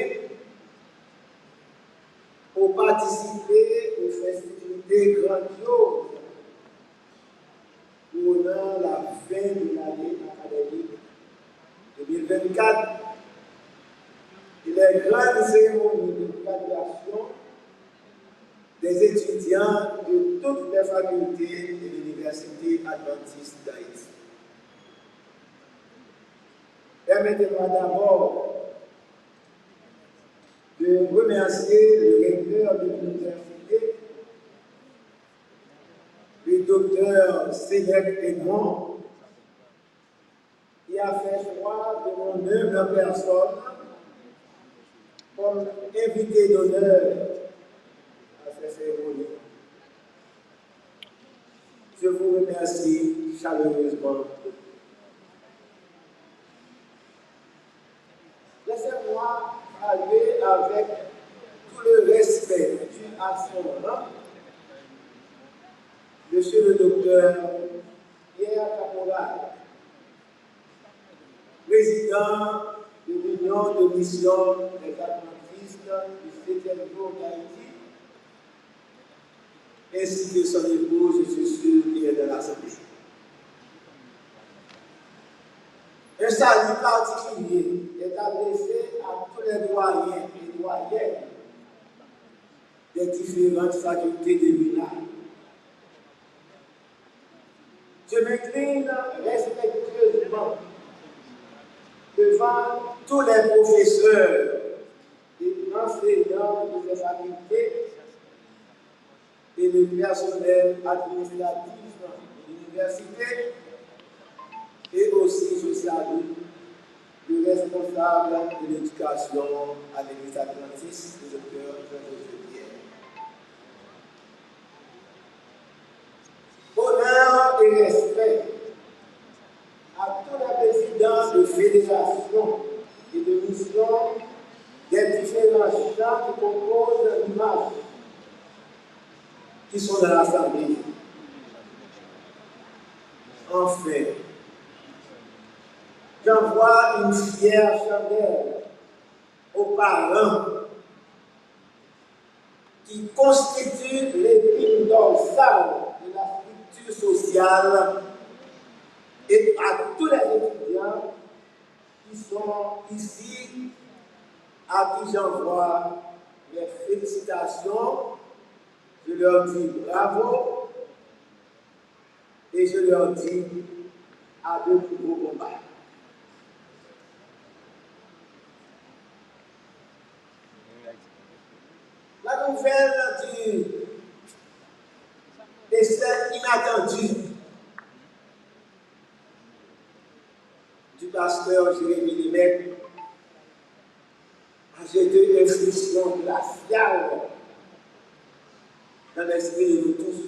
pour participer aux festivités grandioses pour la fin de l'année académique 2024 et les grandes cérémonies de graduation des étudiants de toutes les facultés de l'Université adventiste d'Haïti. Permettez-moi d'abord de remercier le recteur de l'université, le docteur Cédric Edmond, qui a fait choix de mon humble personne comme invité d'honneur à cette cérémonie. Je vous remercie chaleureusement. Laissez-moi parler avec tout le respect dû à son rang, Monsieur le docteur Pierre Caporal, président de l'Union de mission des adventistes du 7e jour d'Haïti, ainsi que son épouse, je suis sûr, qui est de l'Assemblée. Un salut particulier est adressé à tous les doyens et doyennes des différentes facultés de l'UNA. Je m'incline respectueusement devant tous les professeurs et enseignants de ces facultés et le personnel administratif de l'université et aussi, je salue le responsable de l'éducation à l'Église adventiste, le docteur Jean-Joseph Pierre. fédérations et de missions des différents champs qui composent l'image qui sont dans l'Assemblée. Enfin, j'envoie une fière chandelle aux parents qui constituent l'épine dorsale de la structure sociale et à tous les étudiants qui sont ici, à qui j'envoie mes félicitations. Je leur dis bravo et je leur dis à de plus gros combats. La nouvelle du décès inattendu du pasteur Jérémie Limec a jeté une frisson glaciale dans l'esprit de nous tous.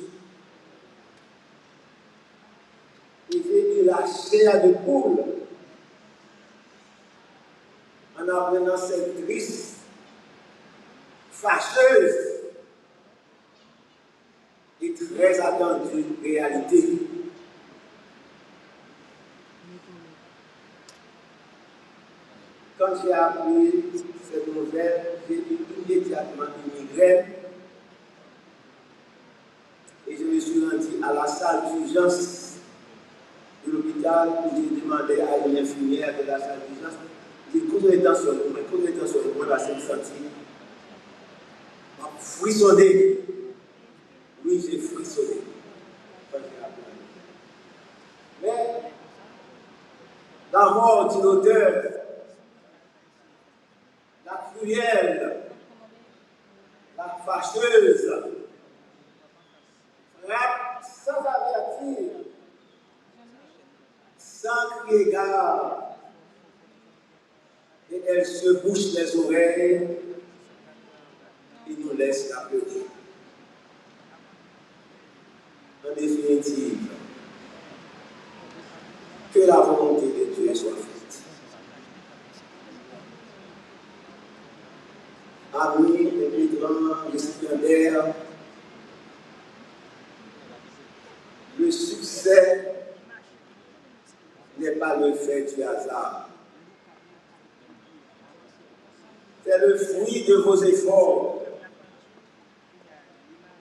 Il fait la chair de poule en apprenant cette triste, fâcheuse et très attendue réalité. Quand j'ai appris cette nouvelle, j'ai eu immédiatement une migraine et je me suis rendu à la salle d'urgence de l'hôpital où j'ai demandé à une infirmière de la salle d'urgence de coudre les dents sur le point, parce qu'elle sentit frissonner. Oui, j'ai frissonné quand j'ai appris. Mais la mort d'une auteur, la cruelle, la fâcheuse, frappe sans avertir, sans crier gare, et elle se bouche les oreilles et nous laisse la pleurer. En définitive, que la volonté de Dieu soit faite. Amis et migrants récipiendaires, le succès n'est pas le fait du hasard. C'est le fruit de vos efforts.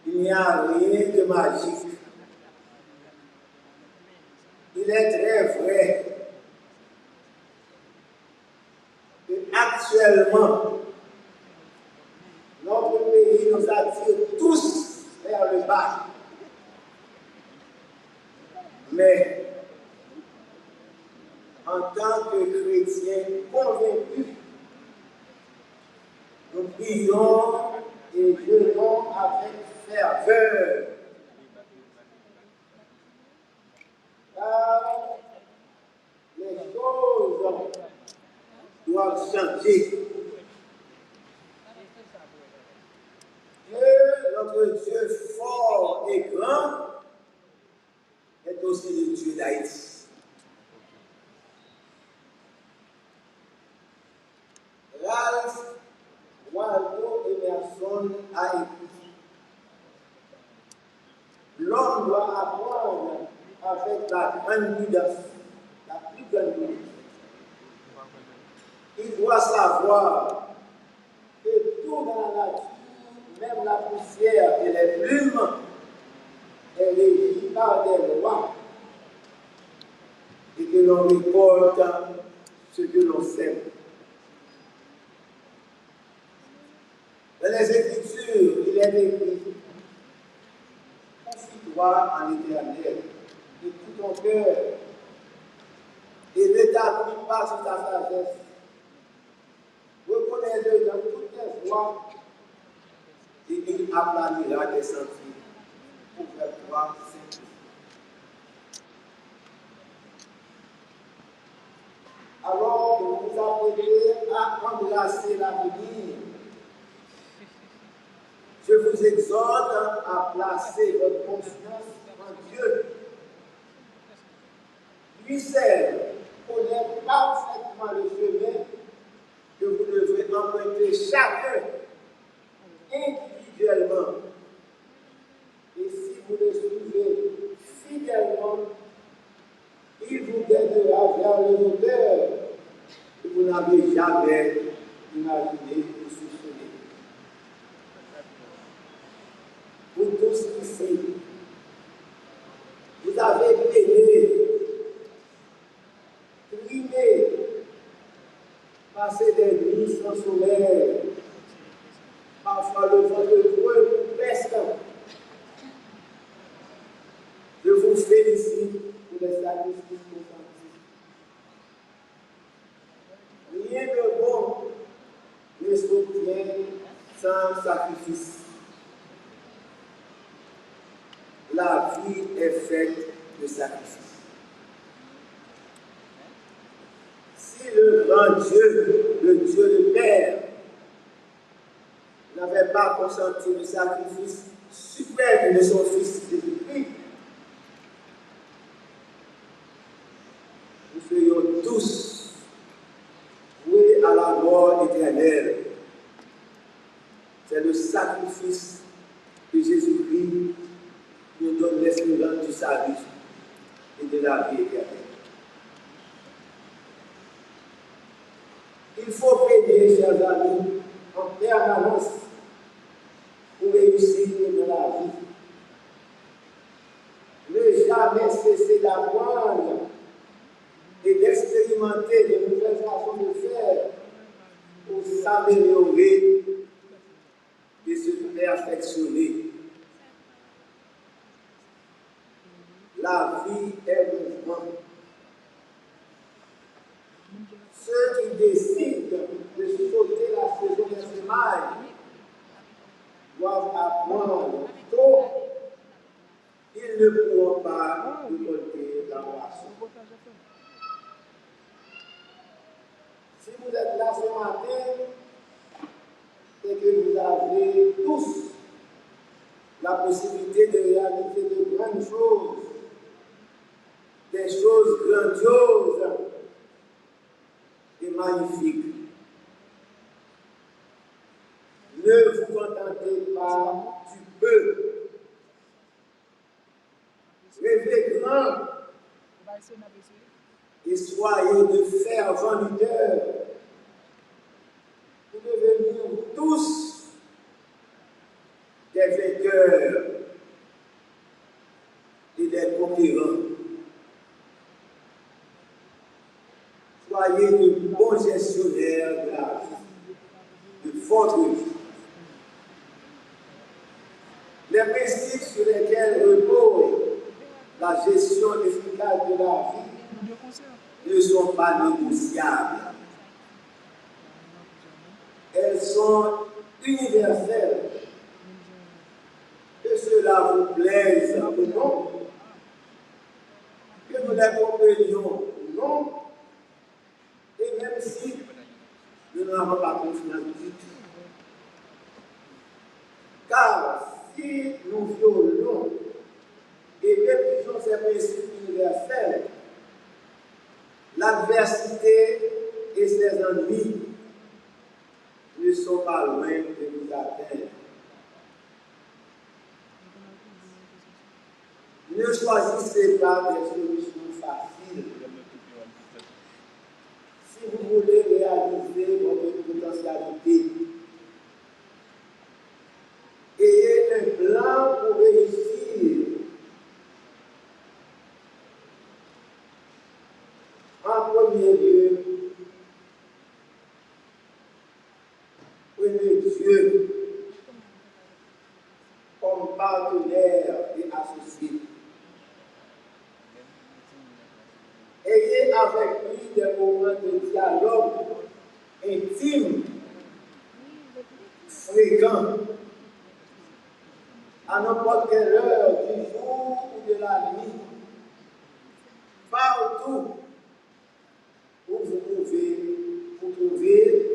Il n'y a rien de magique. Il est très vrai que actuellement, notre pays nous attire tous vers le bas. Mais en tant que chrétiens convaincus, nous prions et jeûnons avec ferveur. Car les choses doivent changer. Dieu, notre Dieu fort et grand, est aussi le Dieu d'Haïti. Ralph Waldo Emerson a écrit: l'homme doit apprendre avec la grande prudence, la plus grande prudence. Il doit savoir que tout dans la nature, même la poussière et les plumes, est régie par des lois et que l'on récolte ce que l'on sème. Dans les Écritures, il est écrit: confie-toi en l'Éternel de tout ton cœur et ne t'appuie pas sur ta sagesse. Reconnais-le dans toutes tes voies et il aplanira tes sentiers pour faire toi saint. Alors que vous vous appelez à embrasser l'avenir, je vous exhorte à placer votre confiance en Dieu. Lui seul connaît parfaitement chacun individuellement. Et si vous le suivez fidèlement, il vous guidera vers le hauteur que vous n'avez jamais imaginé ou soupçonné. Vous tous ici, vous avez peiné, trimé, passé des nuits sans soleil, parfois le vent de creux vous peste. Je vous félicite pour les sacrifices consentis. Rien de bon ne s'obtient sans sacrifice. La vie est faite de sacrifices. Si le grand Dieu, le Dieu le Père, n'avait pas consenti le sacrifice suprême de son Fils Jésus-Christ, nous serions tous voués à la mort éternelle. C'est le sacrifice de Jésus-Christ qui nous donne l'espérance du salut et de la vie éternelle. Il faut prier, chers amis, en permanence pour réussir dans la vie. Ne jamais cesser d'apprendre et d'expérimenter de nouvelles façons de faire pour s'améliorer et se perfectionner. La vie est mouvement. Ceux qui décident de sauter la saison des semailles doivent apprendre tôt. Ils ne pourront pas récolter la moisson. Si vous êtes là ce matin, c'est que vous avez tous la possibilité de réaliser de grandes choses, des choses grandioses et magnifiques. Ne vous contentez pas du peu. Rêvez grand et soyez de fervents lutteurs pour devenir tous des vainqueurs et des conquérants. Soyez de bons gestionnaires de la vie, de votre vie. Les principes sur lesquels repose la gestion efficace de la vie ne sont pas négociables. Elles sont universelles. Que cela vous plaise ou non, que nous les comprenions ou non, et même si nous n'avons pas confiance du tout. Car si nous violons et méprisons ces principes universels, l'adversité et ses ennemis ne sont pas loin de nous atteindre. Ne choisissez pas des solutions faciles. Si vous voulez réaliser votre potentialité, ayez un plan pour réussir. En premier lieu, prenez Dieu comme partenaire et associé. Ayez avec lui des moments de dialogue intime, fréquent, à n'importe quelle heure du jour ou de la nuit, partout où vous pouvez vous trouver,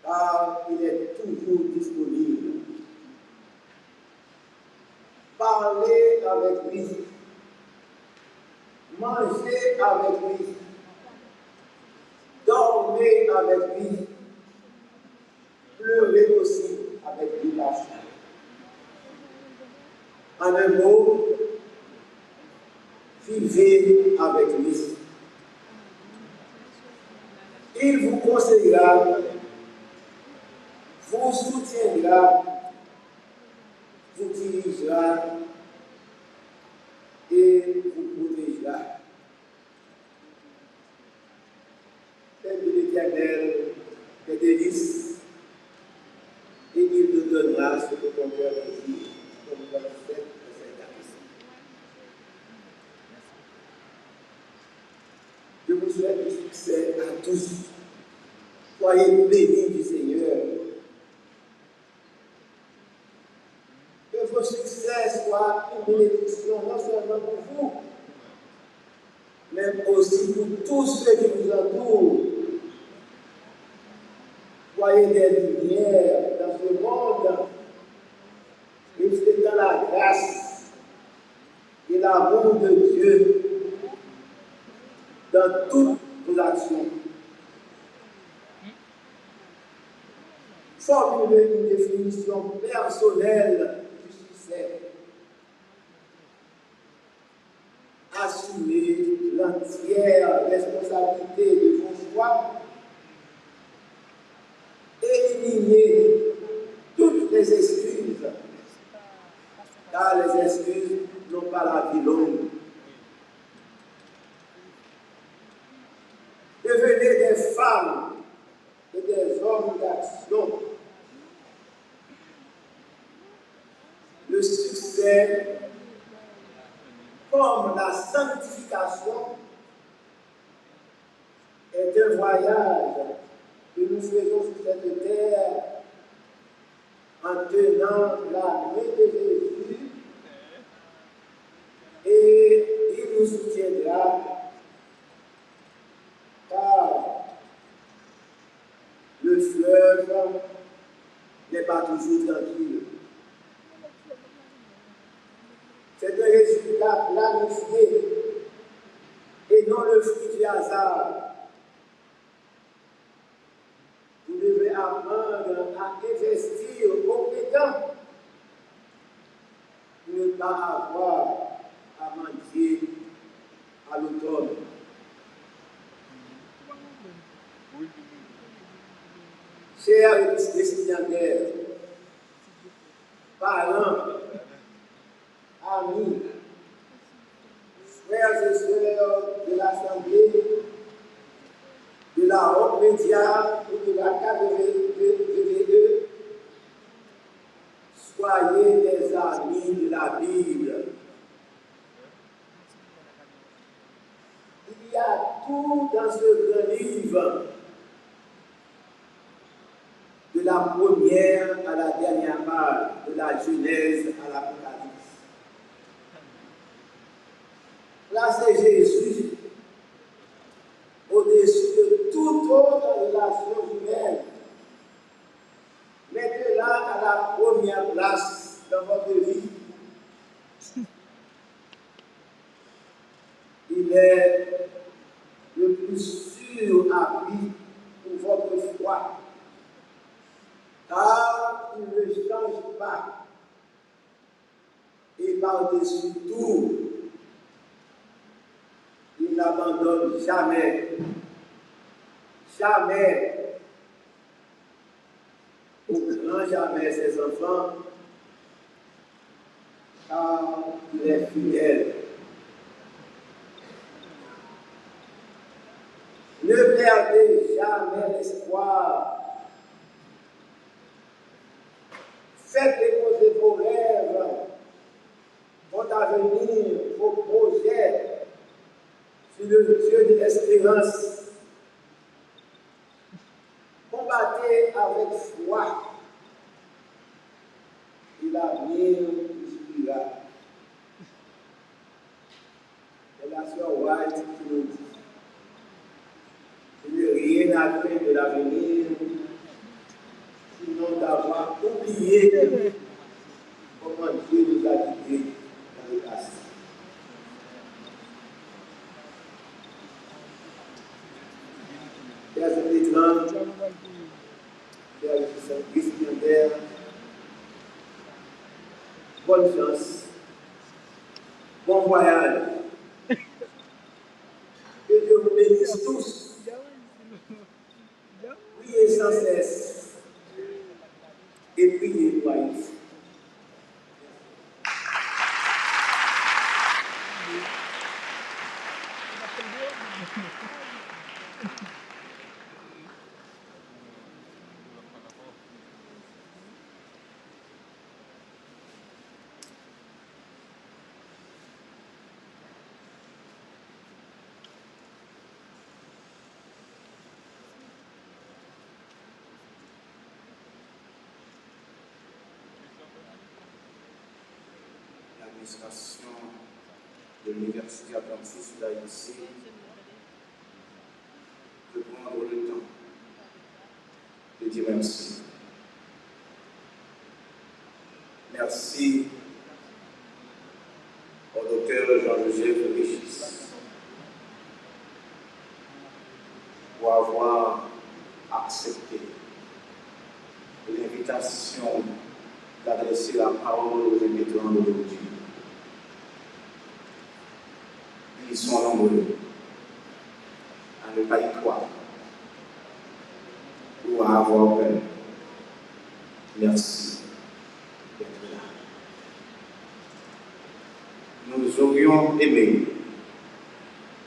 car il est toujours disponible. Parlez avec lui. Mangez avec lui, dormez avec lui, En un mot, vivez avec lui. Il vous conseillera, vous soutiendra, vous dirigera et vous protégera. Faites de l'Éternel des délices et il te donnera ce que ton cœur désire, comme vous l'avez fait de cette année. Je vous souhaite du succès à tous. Soyez bénis du Seigneur. Que vos succès soient une bénédiction non seulement pour vous, mais aussi pour tous ceux qui vous entourent. Soyez des lumières dans ce monde, reflétant la grâce et l'amour de Dieu dans toutes vos actions. Formulez une définition personnelle du succès. Assumez l'entière responsabilité de vos choix. Éliminez toutes les excuses, car les excuses n'ont pas la vie longue. Devenez des femmes et des hommes d'action. Le succès, comme la sanctification, est un voyage que nous faisons sur cette terre en tenant la main de Jésus et il nous soutiendra car le fleuve n'est pas toujours tranquille. C'est un résultat planifié et non le fruit du hasard. Vous devez apprendre à investir compétent pour ne pas avoir à mendier à l'automne. Chers destinataires, parents, amis, frères et sœurs de l'Assemblée, de la Haute Média ou de la KVE, soyez des amis de la Bible. Il y a tout dans ce grand livre, de la première à la dernière page, de la Genèse à l'Apocalypse. Placez Jésus au-dessus de toute autre relation humaine. Mettez-la à la première place dans votre vie. Il est le plus sûr appui pour votre foi, car il ne change pas. Et par-dessus tout, il n'abandonne jamais. Jamais. Au grand jamais ses enfants, car il est fidèle. Ne perdez jamais l'espoir. Faites déposer vos rêves, votre avenir, vos projets sur le Dieu de l'espérance. Combattez avec foi et l'avenir vous suivra. C'est la sœur White qui nous dit. Je n'ai rien à craindre de l'avenir, sinon d'avoir oublié comment Dieu nous a guidés dans le passé. Chers étrangers, chers destinataires, bonne chance Bon voyage. Que Dieu vous bénisse tous. Priez sans cesse. Et priez pour Haïti. L'administration de l'Université adventiste d'Haïti de prendre le temps de dire merci. Merci au docteur Jean-Joseph Régis pour avoir accepté l'invitation d'adresser la parole aux invitants d'aujourd'hui. Ils sont nombreux à ne pas y croire ou à avoir peur. Merci d'être là. Nous aurions aimé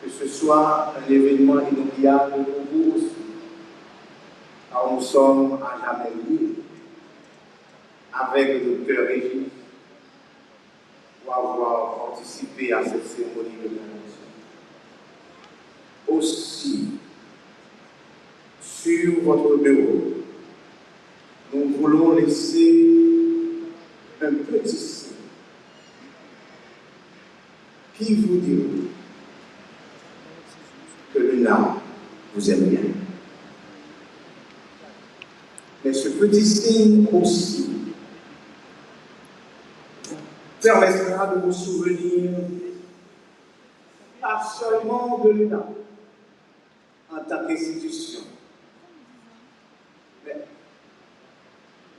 que ce soit un événement inoubliable pour vous aussi, car nous sommes à jamais liés avec le docteur Régis pour avoir participé à cette cérémonie de graduation. Aussi, sur votre bureau, nous voulons laisser un petit signe qui vous dira que l'UNA vous aime bien. Mais ce petit signe aussi permettra de vous souvenir pas seulement de l'UNA en tant qu'institution, mais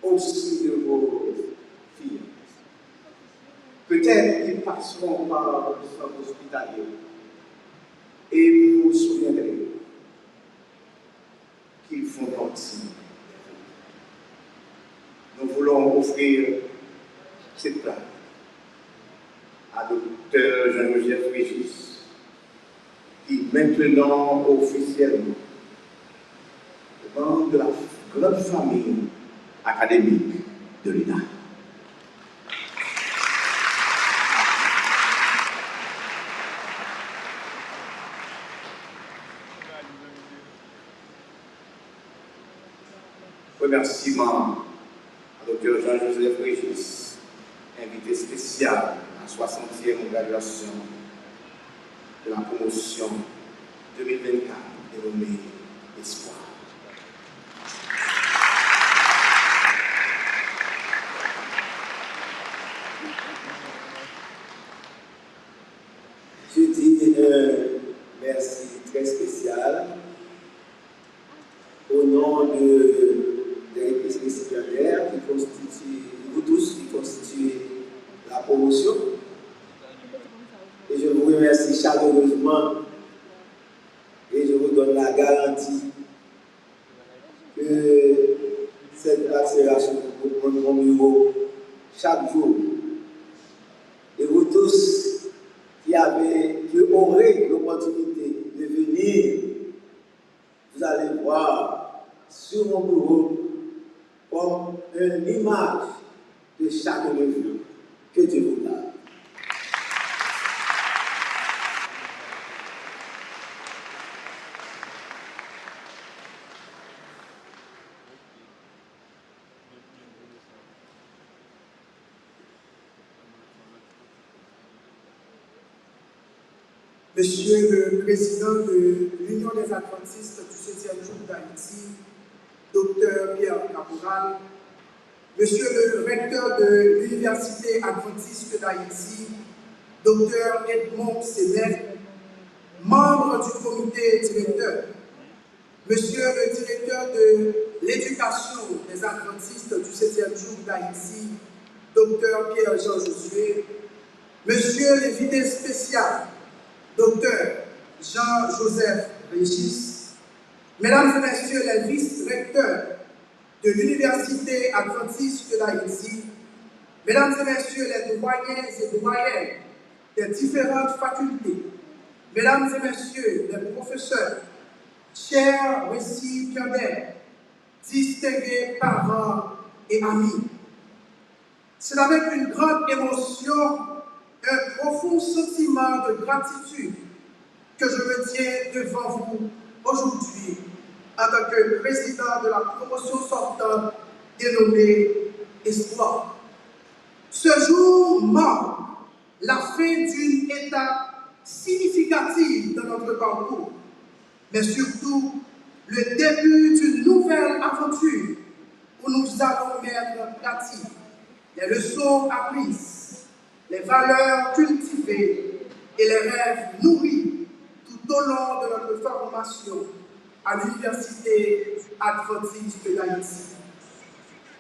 aussi de vos filles. Peut-être qu'ils passeront par le centre hospitalier et vous vous souviendrez qu'ils font partie. Nous voulons offrir cette place à Dr Jean-Joseph Régis, qui maintenant officiellement est membre de la grande famille académique de l'UNA. Remerciements à Dr Jean-Joseph Régis, invité spécial à 60e graduation de la promotion 2024 dénommée Espoir. Je dis merci très spécial au nom des récipiendaires qui constituent, vous tous qui constituez la promotion. Et je vous remercie chaleureusement et je vous donne la garantie que cette accélération pour prendre mon bureau chaque jour. Et vous tous qui aurez l'opportunité de venir, vous allez voir sur mon bureau comme une image de chaque mesure que Dieu vous donne. Monsieur le Président de l'Union des Adventistes du 7e jour d'Haïti, Dr Pierre Caporal, Monsieur le Recteur de l'Université Adventiste d'Haïti, Dr Edmond Sémet, membre du comité directeur, Monsieur le Directeur de l'Éducation des Adventistes du 7e jour d'Haïti, Dr Pierre Jean Josué, Monsieur l'invité spécial, Dr Jean-Joseph Régis, Mesdames et Messieurs les vice-recteurs de l'Université adventiste d'Haïti, Mesdames et Messieurs les doyens et doyennes des différentes facultés, Mesdames et Messieurs les professeurs, chers récipiendaires, distingués parents et amis, c'est avec une grande émotion, un profond sentiment de gratitude que je me tiens devant vous aujourd'hui en tant que président de la promotion sortante dénommée Espoir. Ce jour marque la fin d'une étape significative dans notre parcours, mais surtout le début d'une nouvelle aventure où nous allons mettre en pratique les leçons apprises, les valeurs cultivées et les rêves nourris tout au long de notre formation à l'Université adventiste d'Haïti.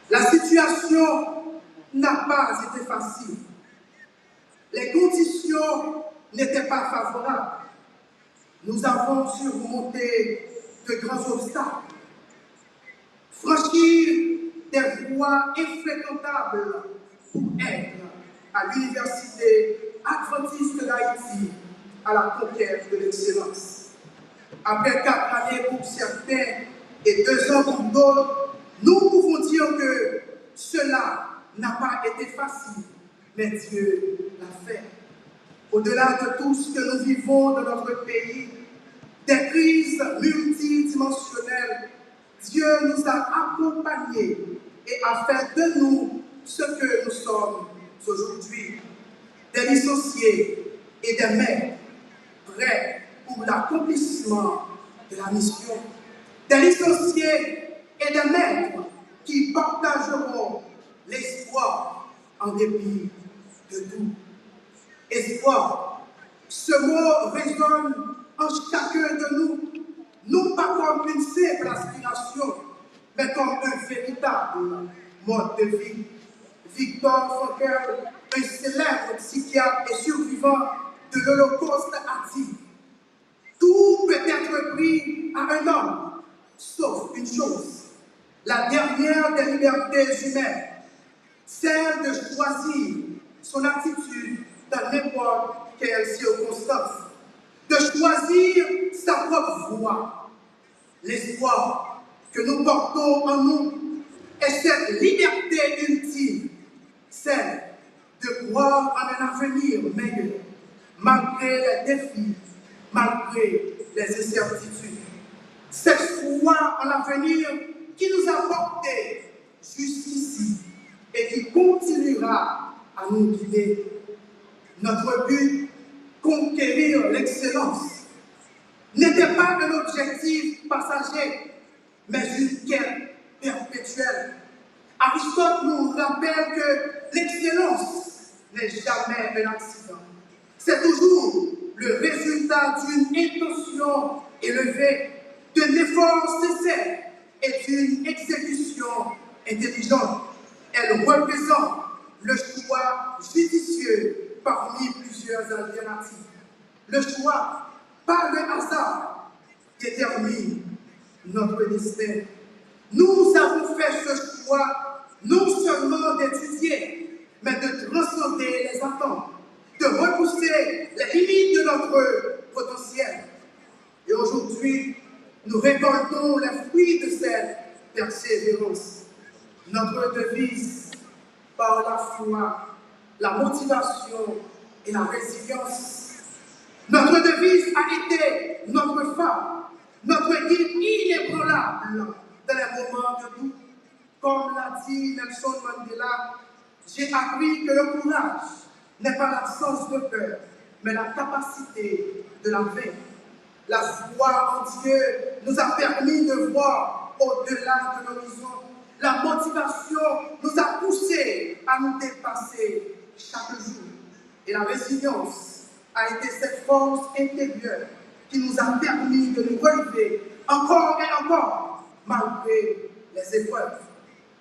La situation n'a pas été facile. Les conditions n'étaient pas favorables. Nous avons surmonté de grands obstacles. Franchir des voies infréquentables pour être à l'Université adventiste d'Haïti à la conquête de l'excellence. Après 4 années pour certains et 2 ans pour d'autres, nous pouvons dire que cela n'a pas été facile, mais Dieu l'a fait. Au-delà de tout ce que nous vivons dans notre pays, des crises multidimensionnelles, Dieu nous a accompagnés et a fait de nous ce que nous sommes aujourd'hui, des licenciés et des maîtres prêts pour l'accomplissement de la mission, des licenciés et des maîtres qui partageront l'espoir en dépit de tout. Espoir, ce mot résonne en chacun de nous, non pas comme une simple aspiration, mais comme un véritable mode de vie. Victor Frankl, un célèbre psychiatre et survivant de l'Holocauste, a dit « Tout peut être pris à un homme, sauf une chose, la dernière des libertés humaines, celle de choisir son attitude dans n'importe quelle circonstance, de choisir sa propre voie. L'espoir que nous portons en nous est cette liberté ultime, celle de croire en un avenir meilleur, malgré les défis, malgré les incertitudes. Cette foi en l'avenir qui nous a portés jusqu'ici et qui continuera à nous guider. Notre but, conquérir l'excellence, n'était pas un objectif passager, mais une quête perpétuelle. Aristote nous rappelle que l'excellence n'est jamais un accident. C'est toujours le résultat d'une intention élevée, d'un effort sincère et d'une exécution intelligente. Elle représente le choix judicieux parmi plusieurs alternatives. Le choix, pas le hasard, détermine notre destin. Nous avons fait ce choix non seulement d'étudier, mais de transcender les attentes, de repousser les limites de notre potentiel. Et aujourd'hui, nous récoltons les fruits de cette persévérance. Notre devise, par la foi, la motivation et la résilience. Notre devise a été notre phare, notre guide inébranlable dans les moments de doute. Comme l'a dit Nelson Mandela, j'ai appris que le courage n'est pas l'absence de peur, mais la capacité de la vaincre. La foi en Dieu nous a permis de voir au-delà de l'horizon. La motivation nous a poussés à nous dépasser chaque jour. Et la résilience a été cette force intérieure qui nous a permis de nous relever encore et encore, malgré les épreuves.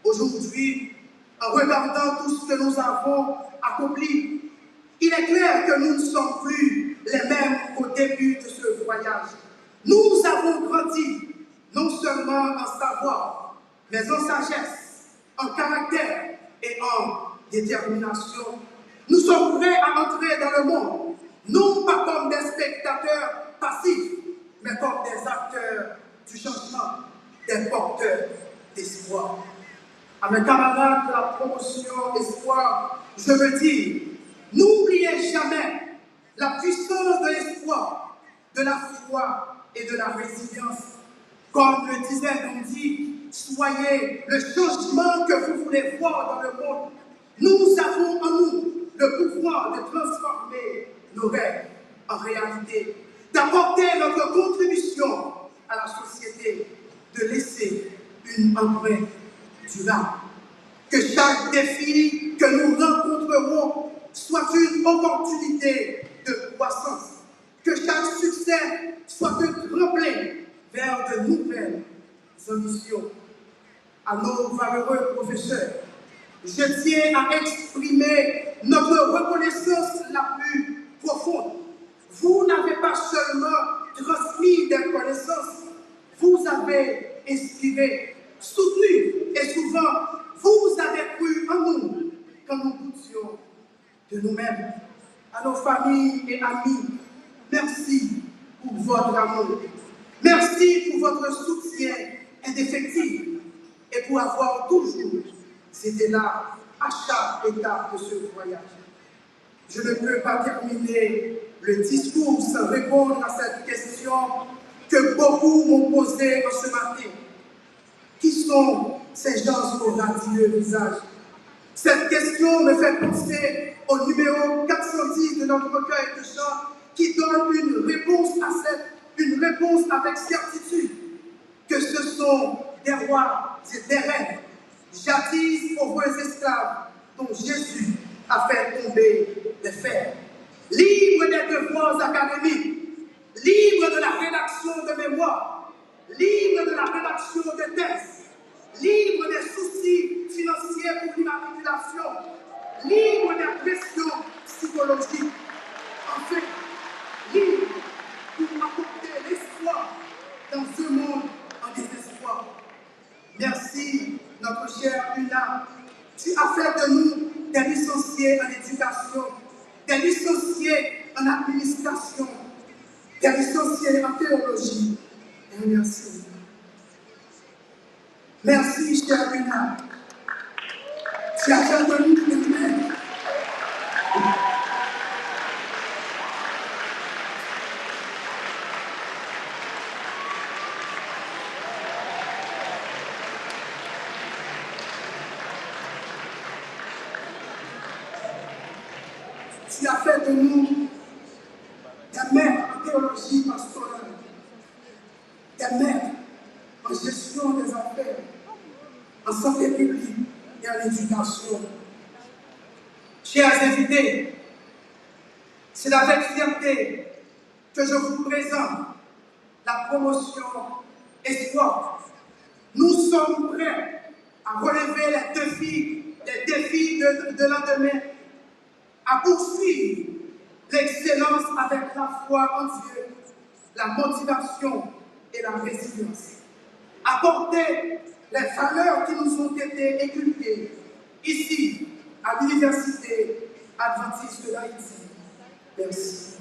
Aujourd'hui, en regardant tout ce que nous avons accompli, il est clair que nous ne sommes plus les mêmes qu'au début de ce voyage. Nous avons grandi, non seulement en savoir, mais en sagesse, en caractère et en détermination. Nous sommes prêts à entrer dans le monde, non pas comme des spectateurs passifs, mais comme des acteurs du changement, des porteurs d'espoir. À mes camarades de la promotion Espoir, je veux dire, n'oubliez jamais la puissance de l'espoir, de la foi et de la résilience. Comme le disait Gandhi, soyez le changement que vous voulez voir dans le monde. Nous avons en nous le pouvoir de transformer nos rêves en réalité, d'apporter notre contribution à la société, de laisser une empreinte durable. Que chaque défi que nous rencontrerons soit une opportunité de croissance. Que chaque succès soit un tremplin vers de nouvelles ambitions. À nos valeureux professeurs, je tiens à exprimer notre reconnaissance la plus profonde. Vous n'avez pas seulement transmis des connaissances, vous avez inspiré, soutenu et souvent vous avez cru en nous quand nous doutions de nous-mêmes. À nos familles et amis, merci pour votre amour. Merci pour votre soutien indéfectible et pour avoir toujours été là à chaque étape de ce voyage. Je ne peux pas terminer le discours sans répondre à cette question que beaucoup m'ont posée ce matin. Qui sont ces gens au radieux visage? Cette question me fait penser au numéro 410 de notre recueil de chants qui donne une réponse avec certitude que ce sont des rois et des reines, jadis pauvres esclaves dont Jésus a fait tomber les fers. Libre des devoirs académiques, libre de la rédaction de mémoire, libre de la rédaction de thèses, libre des soucis financiers pour l'immatriculation, libre des pressions psychologiques, enfin, libre pour apporter l'espoir dans ce monde en désespoir. Merci, notre chère Una. Tu as fait de nous des licenciés en éducation, des licenciés en administration, des licenciés en théologie. Et merci. Merci, chère Una. Tu as fait de nous des mères. Tu as fait de nous des maîtres en théologie pastorale, des maîtres en gestion des affaires, en santé publique et en éducation. Chers invités, c'est avec fierté que je vous présente la promotion Espoir. Nous sommes prêts à relever les défis de l'endemain, à poursuivre l'excellence avec la foi en Dieu, la motivation et la résilience. Apporter les valeurs qui nous ont été inculquées ici, à l'Université adventiste d'Haïti. Merci.